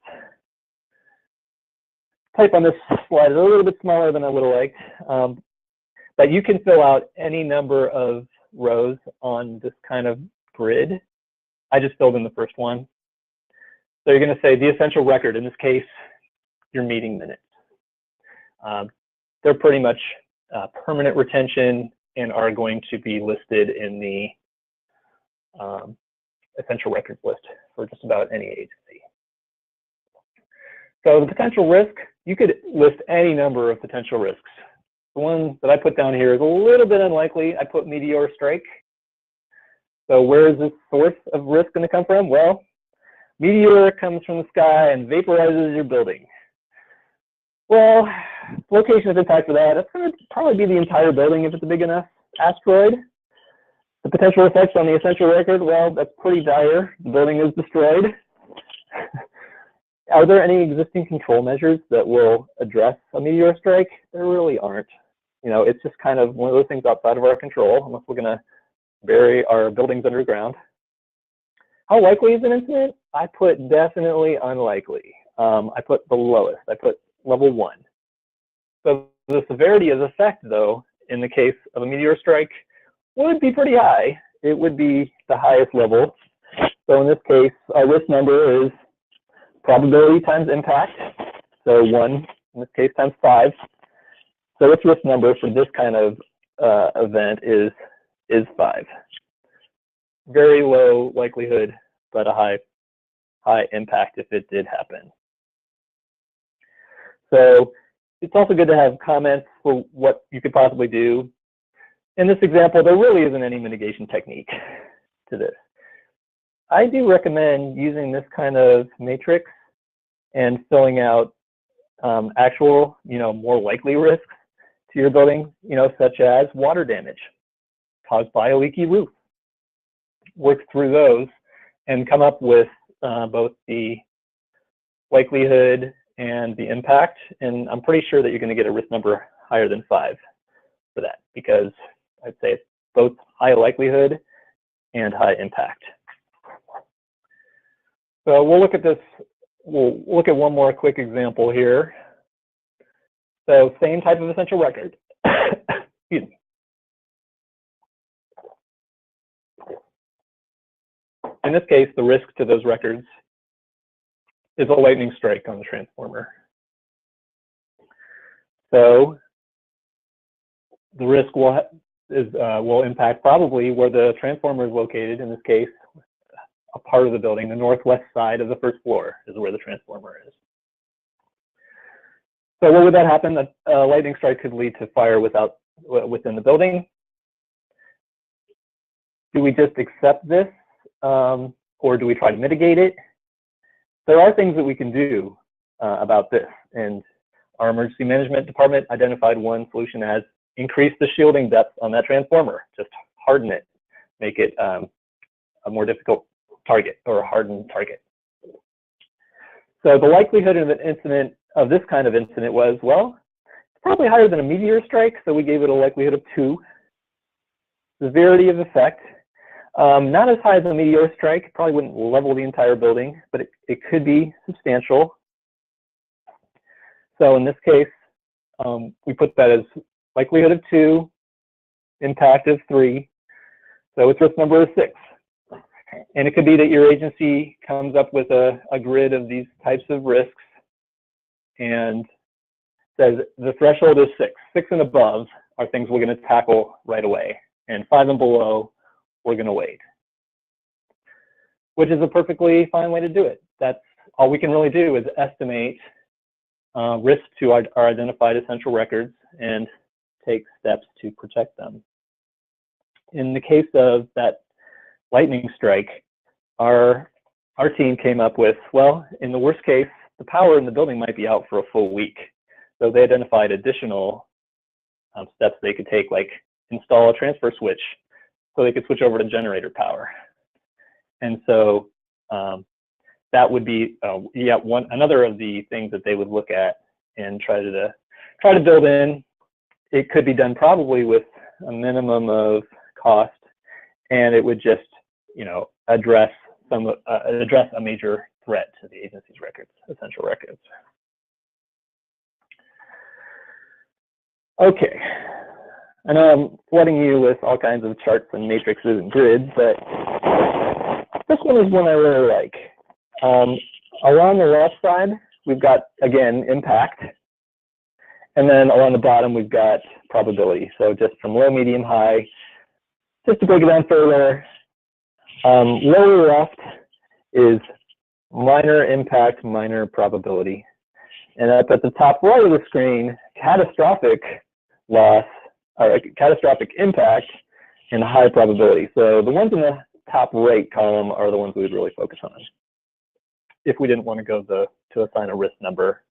Type on this slide is a little bit smaller than I would have liked, but you can fill out any number of rows on this kind of grid. I just filled in the first one. So you're going to say the essential record, in this case, your meeting minutes. They're pretty much permanent retention and are going to be listed in the essential records list for just about any agency. So the potential risk, you could list any number of potential risks. The one that I put down here is a little bit unlikely. I put meteor strike. So where is this source of risk going to come from? Well, meteor comes from the sky and vaporizes your building. Well, location of impact for that, that's going to probably be the entire building if it's a big enough asteroid. The potential effects on the essential record, well, that's pretty dire. The building is destroyed. Are there any existing control measures that will address a meteor strike? There really aren't. You know, it's just kind of one of those things outside of our control, unless we're going to bury our buildings underground. How likely is an incident? I put definitely unlikely. I put the lowest. I put level 1. So the severity of effect, though, in the case of a meteor strike, would be pretty high. It would be the highest level. So in this case, our risk number is probability times impact. So 1, in this case, times 5. So its risk number for this kind of event is 5. Very low likelihood, but a high impact if it did happen. So it's also good to have comments for what you could possibly do. In this example, there really isn't any mitigation technique to this. I do recommend using this kind of matrix and filling out actual, more likely risks to your building, such as water damage caused by a leaky roof. Work through those and come up with both the likelihood and the impact. And I'm pretty sure that you're going to get a risk number higher than 5 for that, because I'd say it's both high likelihood and high impact. So we'll look at this. We'll look at one more quick example here. So same type of essential record. Excuse me. In this case, the risk to those records is a lightning strike on the transformer. So the risk will impact probably where the transformer is located. In this case, a part of the building, the northwest side of the first floor is where the transformer is. So what would that happen? A lightning strike could lead to fire within the building. Do we just accept this, or do we try to mitigate it? There are things that we can do about this, and our emergency management department identified one solution as increase the shielding depth on that transformer. Just harden it, make it a more difficult target or a hardened target. So the likelihood of an incident, of this kind of incident, was, well, it's probably higher than a meteor strike, so we gave it a likelihood of 2. Severity of effect, not as high as a meteor strike, probably wouldn't level the entire building, but it could be substantial. So in this case, we put that as likelihood of 2, impact of 3, so its risk number is 6. And it could be that your agency comes up with a grid of these types of risks and says the threshold is 6. 6 and above are things we're going to tackle right away, and 5 and below, we're going to wait, which is a perfectly fine way to do it. That's all we can really do, is estimate risk to our identified essential records and take steps to protect them. In the case of that lightning strike, our team came up with, well, in the worst case, the power in the building might be out for a full week. So they identified additional steps they could take, like install a transfer switch so they could switch over to generator power. And so that would be another of the things that they would look at and try to build in. It could be done probably with a minimum of cost, and it would just address a major threat to the agency's records, essential records. Okay, I know I'm flooding you with all kinds of charts and matrices and grids, but this one is one I really like. Along the left side, we've got, again, impact. And then along the bottom, we've got probability. So just from low, medium, high. Just to break it down further, lower left is minor impact, minor probability. And up at the top right of the screen, catastrophic loss, or catastrophic impact, and high probability. So the ones in the top right column are the ones we would really focus on. if we didn't want to go to assign a risk number.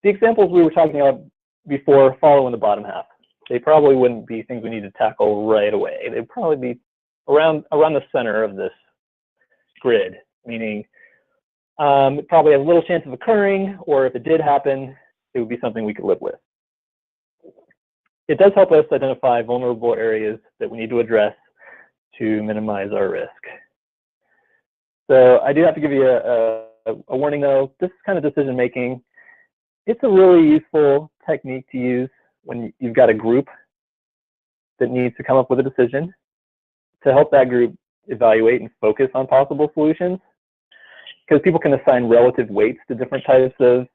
The examples we were talking about before follow in the bottom half. They probably wouldn't be things we need to tackle right away. They'd probably be around the center of this grid, meaning it probably has little chance of occurring, or if it did happen, it would be something we could live with. It does help us identify vulnerable areas that we need to address to minimize our risk. So I do have to give you a warning though. This kind of decision making, it's a really useful technique to use when you've got a group that needs to come up with a decision to help that group evaluate and focus on possible solutions. Because people can assign relative weights to different types of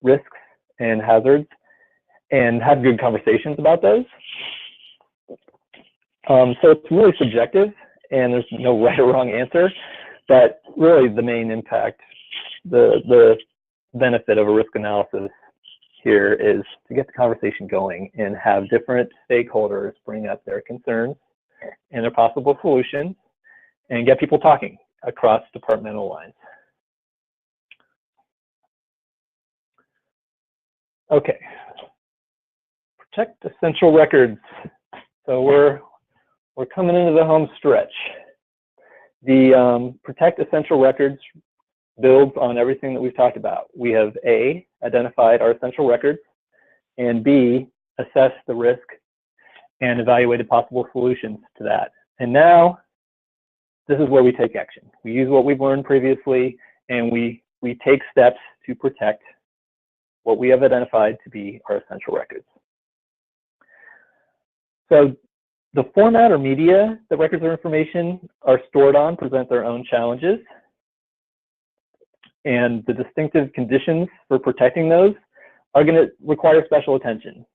risks and hazards and have good conversations about those. So it's really subjective and there's no right or wrong answer, but really the main impact, the benefit of a risk analysis here is to get the conversation going and have different stakeholders bring up their concerns and their possible solutions and get people talking across departmental lines. Okay, protect essential records. So we're coming into the home stretch. The protect essential records builds on everything that we've talked about. We have A, identified our essential records, and B, assessed the risk and evaluated possible solutions to that. And now, this is where we take action. We use what we've learned previously, and we take steps to protect what we have identified to be our essential records. So the format or media that records or information are stored on present their own challenges. And the distinctive conditions for protecting those are going to require special attention.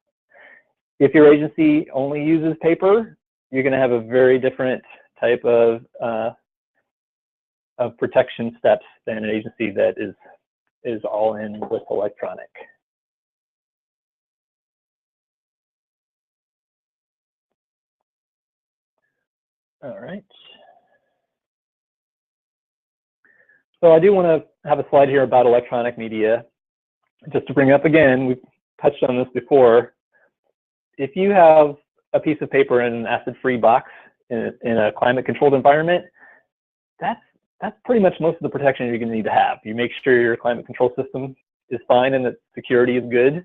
If your agency only uses paper, you're going to have a very different type of protection steps than an agency that is all in with electronic. All right. So I do want to have a slide here about electronic media. Just to bring up again, we've touched on this before. If you have a piece of paper in an acid-free box in a climate-controlled environment, that's pretty much most of the protection you're going to need to have. You make sure your climate control system is fine and that security is good,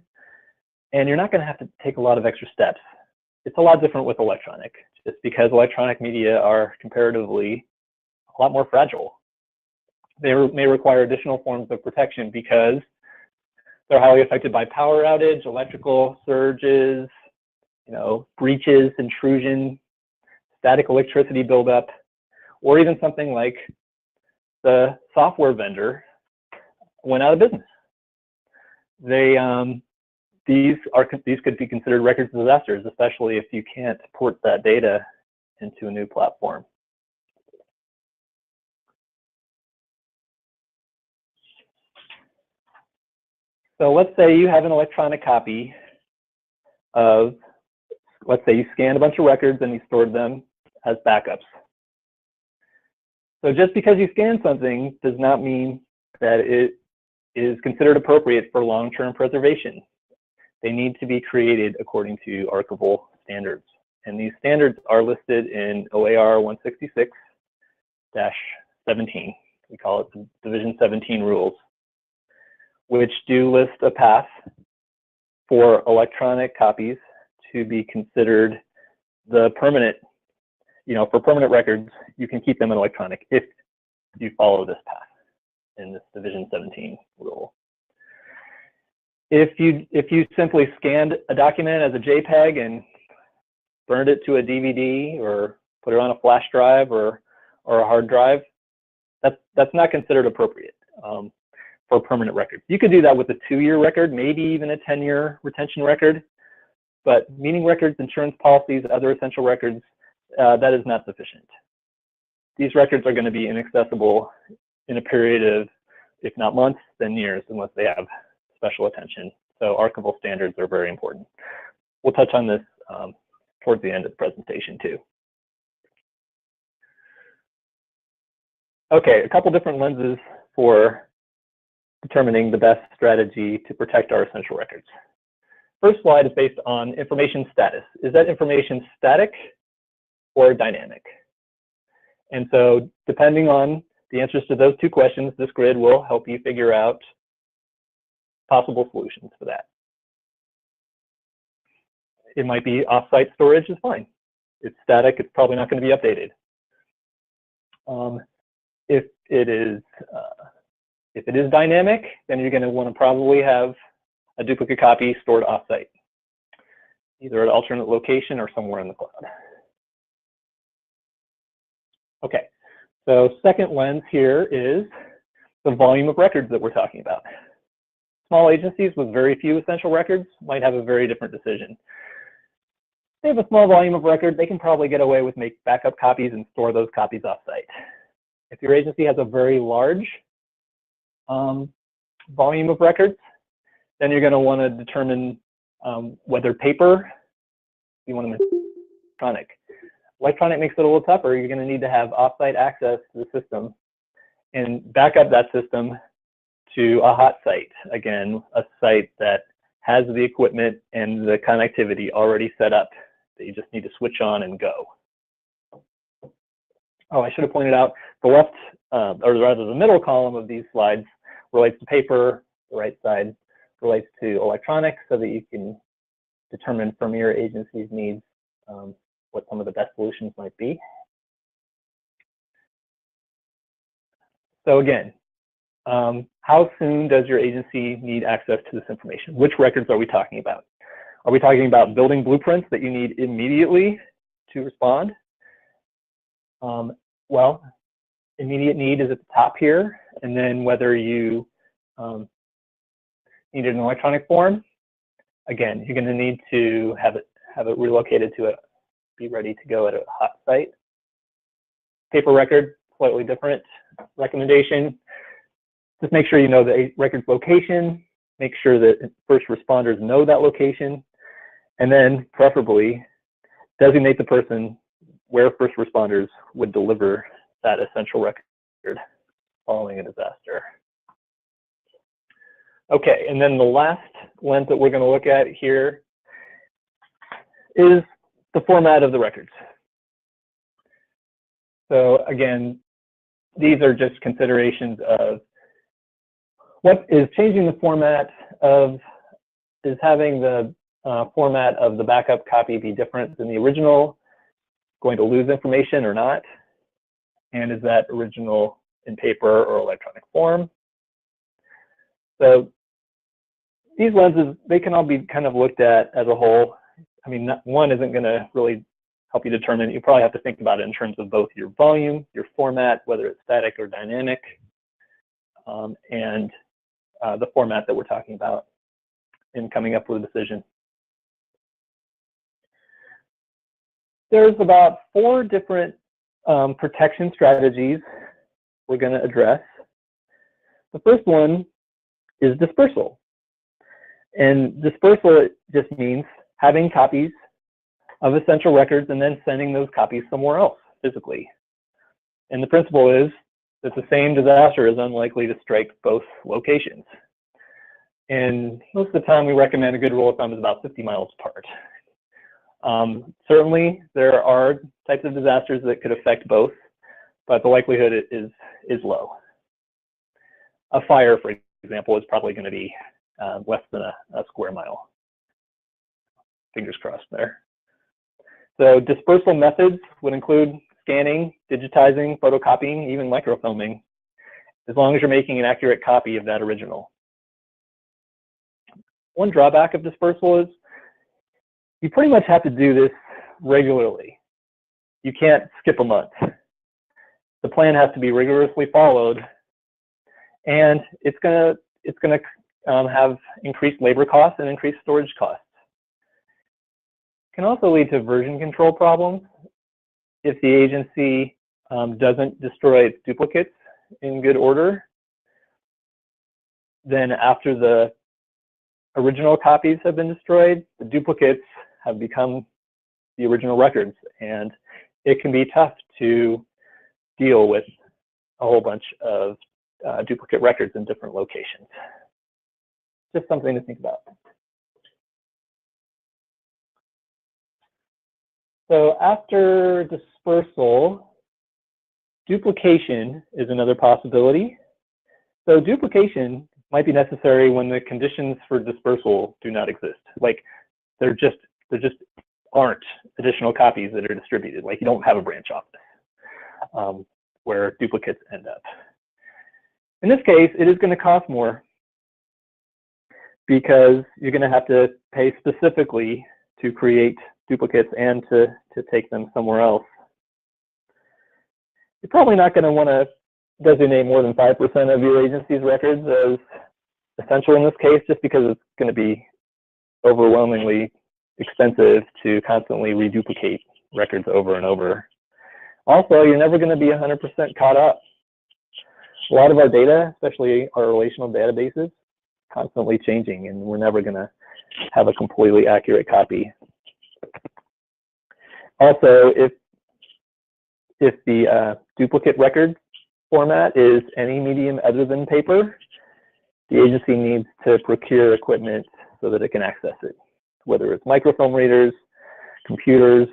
and you're not going to have to take a lot of extra steps. It's a lot different with electronic, just because electronic media are comparatively a lot more fragile. They may require additional forms of protection because they're highly affected by power outage, electrical surges, breaches, intrusion, static electricity buildup, or even something like the software vendor went out of business. These could be considered records disasters, especially if you can't port that data into a new platform. So let's say you have an electronic copy of, let's say you scanned a bunch of records and you stored them as backups. So just because you scan something does not mean that it is considered appropriate for long-term preservation. They need to be created according to archival standards. And these standards are listed in OAR 166-17. We call it the Division 17 rules, which do list a path for electronic copies to be considered the permanent, for permanent records, you can keep them in electronic if you follow this path in this Division 17 rule. If you simply scanned a document as a JPEG and burned it to a DVD or put it on a flash drive or a hard drive, that's not considered appropriate for permanent records. You could do that with a 2-year record, maybe even a 10-year retention record, but meaning records, insurance policies, other essential records, that is not sufficient. These records are going to be inaccessible in a period of, if not months, then years, unless they have special attention. So archival standards are very important. We'll touch on this towards the end of the presentation too. Okay, a couple different lenses for determining the best strategy to protect our essential records. First slide is based on information status. Is that information static or dynamic? And so depending on the answers to those two questions, this grid will help you figure out possible solutions for that. It might be off-site storage is fine. It's static, it's probably not going to be updated. If it is dynamic, then you're going to want to probably have a duplicate copy stored off-site, either at an alternate location or somewhere in the cloud. Okay, so second lens here is the volume of records that we're talking about. Small agencies with very few essential records might have a very different decision. If they have a small volume of records, they can probably get away with make backup copies and store those copies off-site. If your agency has a very large volume of records, then you're going to want to determine whether paper, you want to make electronic. Electronic makes it a little tougher. You're going to need to have off-site access to the system and back up that system to a hot site. Again, a site that has the equipment and the connectivity already set up that you just need to switch on and go. Oh, I should have pointed out the left, or rather the middle column of these slides relates to paper, the right side relates to electronics, so that you can determine from your agency's needs what some of the best solutions might be. So again, how soon does your agency need access to this information? Which records are we talking about? Are we talking about building blueprints that you need immediately to respond? Well, immediate need is at the top here, and then whether you need an electronic form, again, you're going to need to have it relocated to be ready to go at a hot site. Paper record, slightly different recommendation. Just make sure you know the record's location, make sure that first responders know that location, and then preferably designate the person where first responders would deliver that essential record following a disaster. Okay, and then the last lens that we're going to look at here is the format of the records. So again, these are just considerations of what is changing the format of, is having the format of the backup copy be different than the original, going to lose information or not, and is that original in paper or electronic form. So these lenses, they can all be kind of looked at as a whole. I mean, one isn't going to really help you determine. You probably have to think about it in terms of both your volume, your format, whether it's static or dynamic, and the format that we're talking about in coming up with a decision. There's about 4 different protection strategies we're going to address. The first one is dispersal. And dispersal just means having copies of essential records and then sending those copies somewhere else physically. And the principle is that the same disaster is unlikely to strike both locations. And most of the time we recommend a good rule of thumb is about 50 miles apart. Certainly there are types of disasters that could affect both, but the likelihood is low. A fire, for example, is probably going to be less than a square mile. Fingers crossed there. So dispersal methods would include scanning, digitizing, photocopying, even microfilming, as long as you're making an accurate copy of that original. One drawback of dispersal is you pretty much have to do this regularly. You can't skip a month. The plan has to be rigorously followed, and it's gonna have increased labor costs and increased storage costs. It can also lead to version control problems if the agency doesn't destroy its duplicates in good order. Then after the original copies have been destroyed, the duplicates have become the original records, and it can be tough to deal with a whole bunch of duplicate records in different locations. Just something to think about. So after dispersal, duplication is another possibility. So duplication might be necessary when the conditions for dispersal do not exist. Like there just aren't additional copies that are distributed. Like you don't have a branch office where duplicates end up. In this case, it is going to cost more because you're going to have to pay specifically to create duplicates and to take them somewhere else. You're probably not going to want to designate more than 5% of your agency's records as essential in this case, just because it's going to be overwhelmingly expensive to constantly reduplicate records over and over. Also, you're never going to be 100% caught up. A lot of our data, especially our relational databases, constantly changing, and we're never going to have a completely accurate copy. Also, if the duplicate record format is any medium other than paper, the agency needs to procure equipment so that it can access it, whether it's microfilm readers, computers.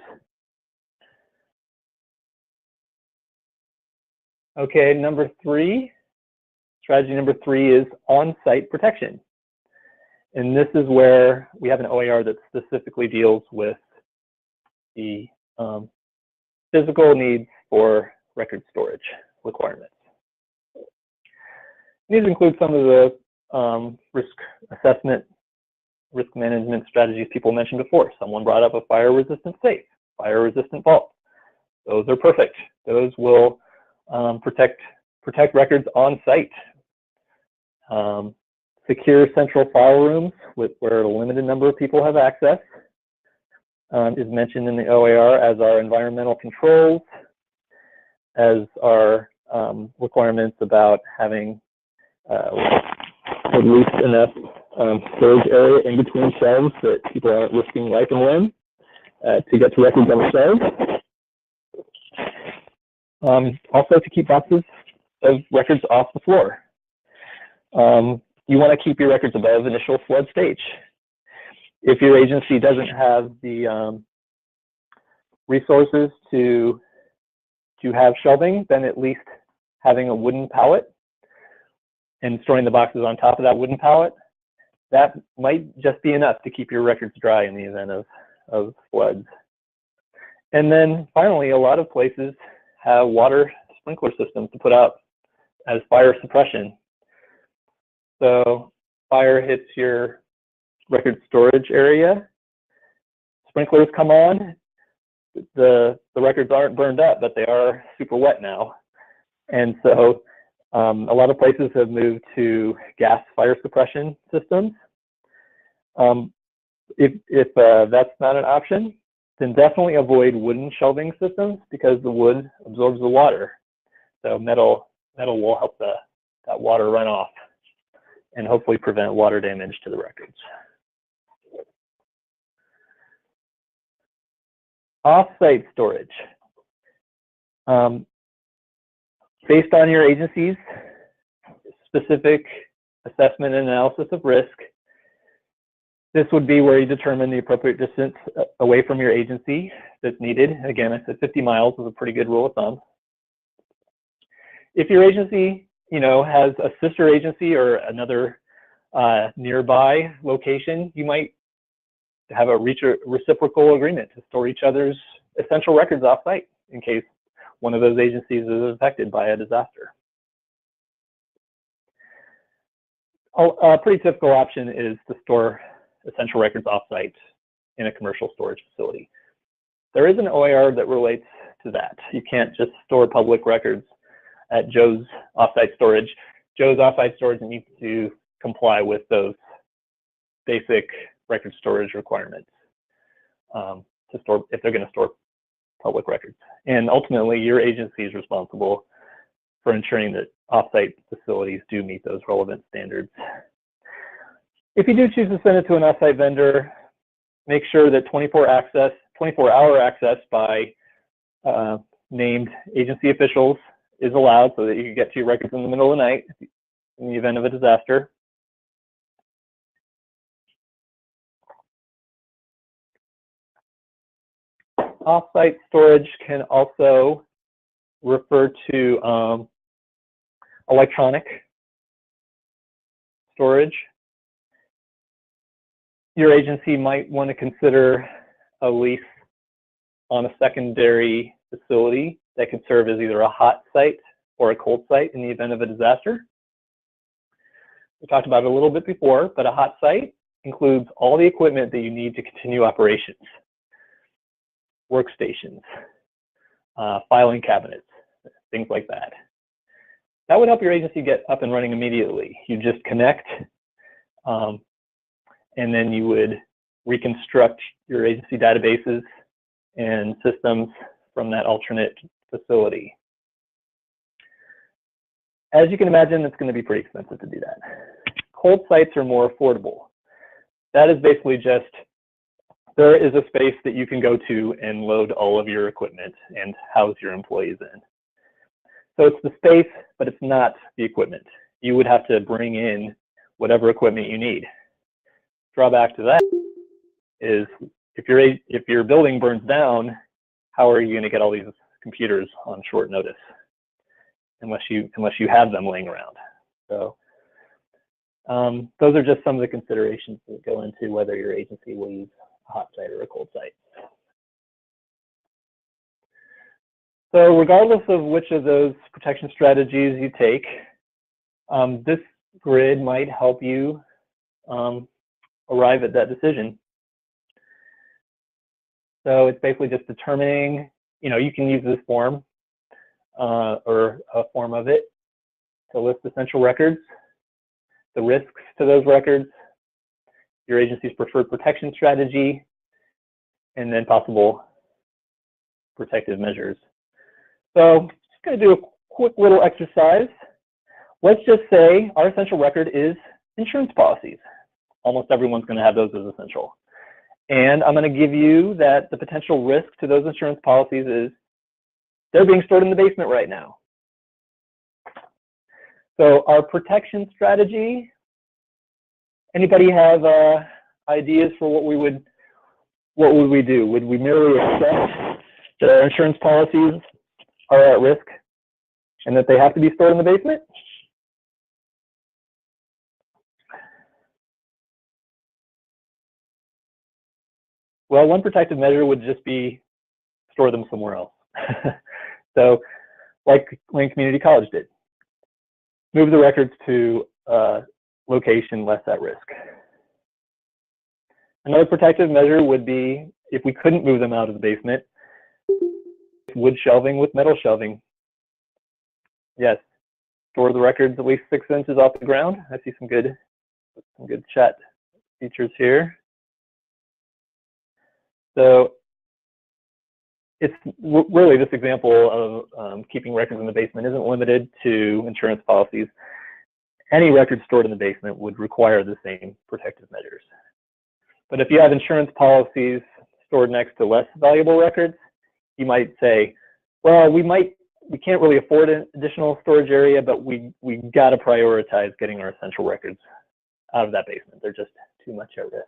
Okay, strategy number three is on-site protection. And this is where we have an OER that specifically deals with the physical needs for record storage requirements. These include some of the risk assessment, risk management strategies people mentioned before. Someone brought up a fire-resistant safe, fire-resistant vault. Those are perfect. Those will protect records on site. Secure central file rooms where a limited number of people have access is mentioned in the OER, as are environmental controls, as are requirements about having at least enough storage area in between shelves that people aren't risking life and limb to get to records on the shelves. Also to keep boxes of records off the floor. You want to keep your records above initial flood stage. If your agency doesn't have the resources to have shelving, then at least having a wooden pallet and storing the boxes on top of that wooden pallet, that might just be enough to keep your records dry in the event of floods. And then finally, a lot of places have water sprinkler systems to put out as fire suppression. So fire hits your record storage area, sprinklers come on, the records aren't burned up, but they are super wet now. And so a lot of places have moved to gas fire suppression systems. If that's not an option, then definitely avoid wooden shelving systems because the wood absorbs the water. So metal will help that water run off and hopefully prevent water damage to the records. Off-site storage. Based on your agency's specific assessment and analysis of risk, this would be where you determine the appropriate distance away from your agency that's needed. Again, I said 50 miles is a pretty good rule of thumb. If your agency, has a sister agency or another nearby location, you might have a reciprocal agreement to store each other's essential records off-site in case one of those agencies is affected by a disaster. A pretty typical option is to store essential records off-site in a commercial storage facility. There is an OER that relates to that. You can't just store public records at Joe's off-site storage. Joe's off-site storage needs to comply with those basic record storage requirements to store if they're going to store public records. And ultimately, your agency is responsible for ensuring that off-site facilities do meet those relevant standards. If you do choose to send it to an off-site vendor, make sure that 24-hour access by named agency officials is allowed so that you can get to your records in the middle of the night in the event of a disaster. Off-site storage can also refer to electronic storage. Your agency might want to consider a lease on a secondary facility that can serve as either a hot site or a cold site in the event of a disaster. We talked about it a little bit before, but a hot site includes all the equipment that you need to continue operations. Workstations, filing cabinets, things like that. That would help your agency get up and running immediately. You just connect, and then you would reconstruct your agency databases and systems from that alternate facility. As you can imagine, it's going to be pretty expensive to do that. Cold sites are more affordable. That is basically just, there is a space that you can go to and load all of your equipment and house your employees in. So it's the space, but it's not the equipment. You would have to bring in whatever equipment you need. Drawback to that is if your building burns down, how are you going to get all these computers on short notice unless you have them laying around? So those are just some of the considerations that go into whether your agency will use a hot site or a cold site. So regardless of which of those protection strategies you take, this grid might help you arrive at that decision. So it's basically just determining, you can use this form or a form of it to list essential records, the risks to those records, your agency's preferred protection strategy, and then possible protective measures. So I'm just going to do a quick little exercise. Let's just say our essential record is insurance policies. Almost everyone's going to have those as essential. And I'm going to give you that the potential risk to those insurance policies is they're being stored in the basement right now. So our protection strategy, anybody have ideas for what would we do? Would we merely accept that our insurance policies are at risk and that they have to be stored in the basement? Well, one protective measure would just be store them somewhere else. So like Lane Community College did, move the records to a location less at risk. Another protective measure would be, if we couldn't move them out of the basement, wood shelving with metal shelving. Yes, store the records at least 6 inches off the ground. I see some good chat features here. So it's really, this example of keeping records in the basement isn't limited to insurance policies. Any record stored in the basement would require the same protective measures. But if you have insurance policies stored next to less valuable records, you might say, well, we can't really afford an additional storage area, but we got to prioritize getting our essential records out of that basement. They're just too much at risk.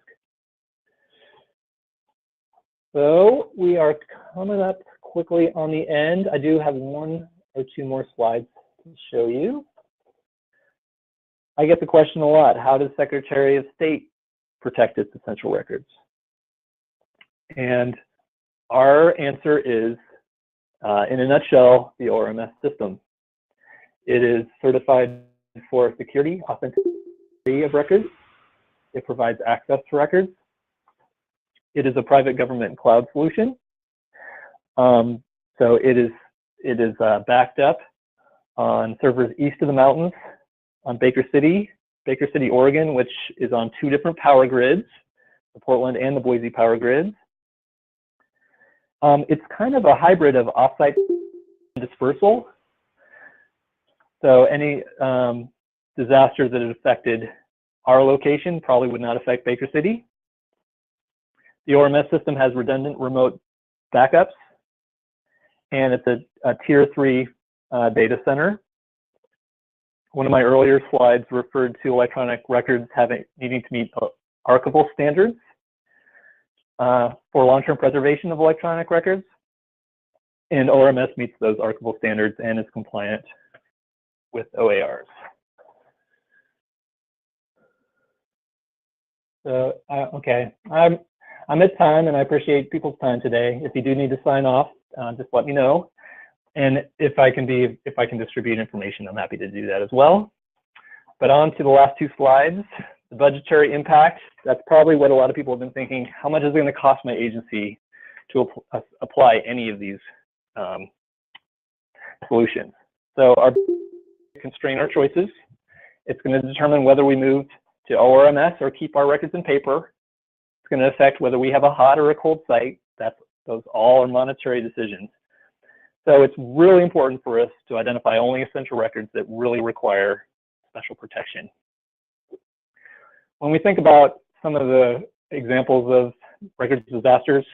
So we are coming up quickly on the end. I do have 1 or 2 more slides to show you. I get the question a lot, how does Secretary of State protect its essential records? And our answer is, in a nutshell, the ORMS system. It is certified for security, authenticity of records. It provides access to records. It is a private government cloud solution. So it is backed up on servers east of the mountains on Baker City, Oregon, which is on 2 different power grids, the Portland and the Boise power grids. It's kind of a hybrid of offsite dispersal. So any disaster that had affected our location probably would not affect Baker City. The ORMS system has redundant remote backups, and it's a tier 3 data center. One of my earlier slides referred to electronic records needing to meet archival standards for long-term preservation of electronic records. And ORMS meets those archival standards and is compliant with OARs. So, okay, I'm at time, and I appreciate people's time today. If you do need to sign off, just let me know. And if I can distribute information, I'm happy to do that as well. But on to the last two slides, the budgetary impact. That's probably what a lot of people have been thinking. How much is it going to cost my agency to apply any of these solutions? So our constrain our choices. It's going to determine whether we move to ORMS or keep our records in paper. It's going to affect whether we have a hot or a cold site. Those all are monetary decisions. So it's really important for us to identify only essential records that really require special protection. When we think about some of the examples of records disasters,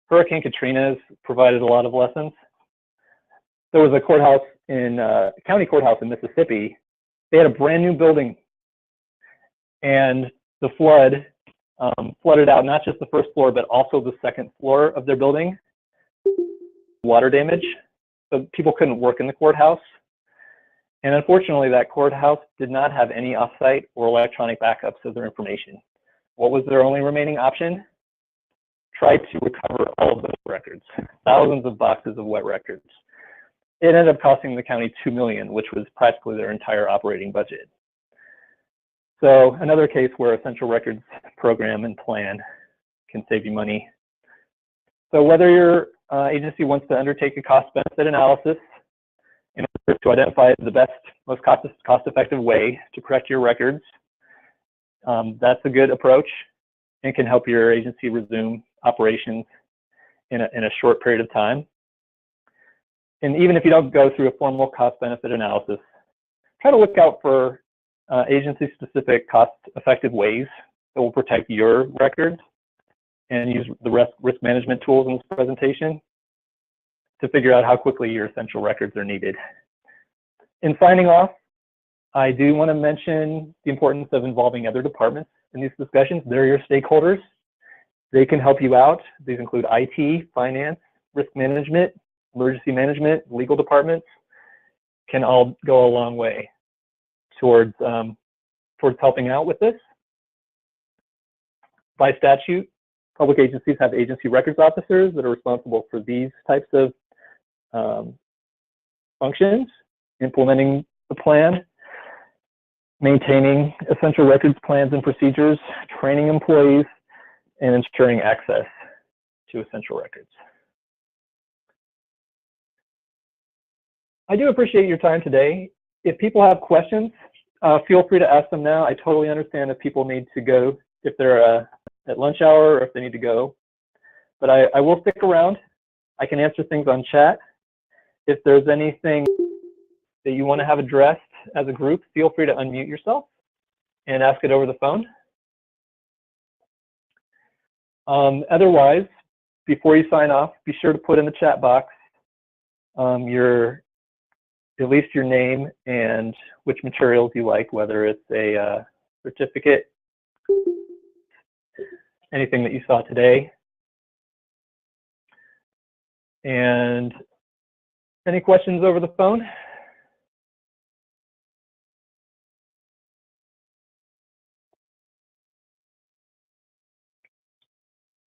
Hurricane Katrina has provided a lot of lessons. There was a courthouse county courthouse in Mississippi. They had a brand new building, and the flood flooded out not just the first floor, but also the second floor of their building. Water damage, so people couldn't work in the courthouse. And unfortunately, that courthouse did not have any offsite or electronic backups of their information. What was their only remaining option? Try to recover all of those records, thousands of boxes of wet records. It ended up costing the county $2 million, which was practically their entire operating budget. So another case where essential records program and plan can save you money. So whether your agency wants to undertake a cost-benefit analysis in order to identify the best, most cost-effective way to protect your records, that's a good approach and can help your agency resume operations in a short period of time. And even if you don't go through a formal cost-benefit analysis, try to look out for agency-specific cost-effective ways that will protect your records, and use the risk management tools in this presentation to figure out how quickly your essential records are needed. In signing off, I do want to mention the importance of involving other departments in these discussions. They're your stakeholders. They can help you out. These include IT, finance, risk management, emergency management, legal departments, can all go a long way towards helping out with this. By statute, public agencies have agency records officers that are responsible for these types of functions, implementing the plan, maintaining essential records plans and procedures, training employees, and ensuring access to essential records. I do appreciate your time today. If people have questions, feel free to ask them now. I totally understand if people need to go, if they're at lunch hour or if they need to go. But I will stick around. I can answer things on chat. If there's anything that you want to have addressed as a group, feel free to unmute yourself and ask it over the phone. Otherwise, before you sign off, be sure to put in the chat box at least your name and which materials you like, whether it's a certificate, anything that you saw today. And any questions over the phone?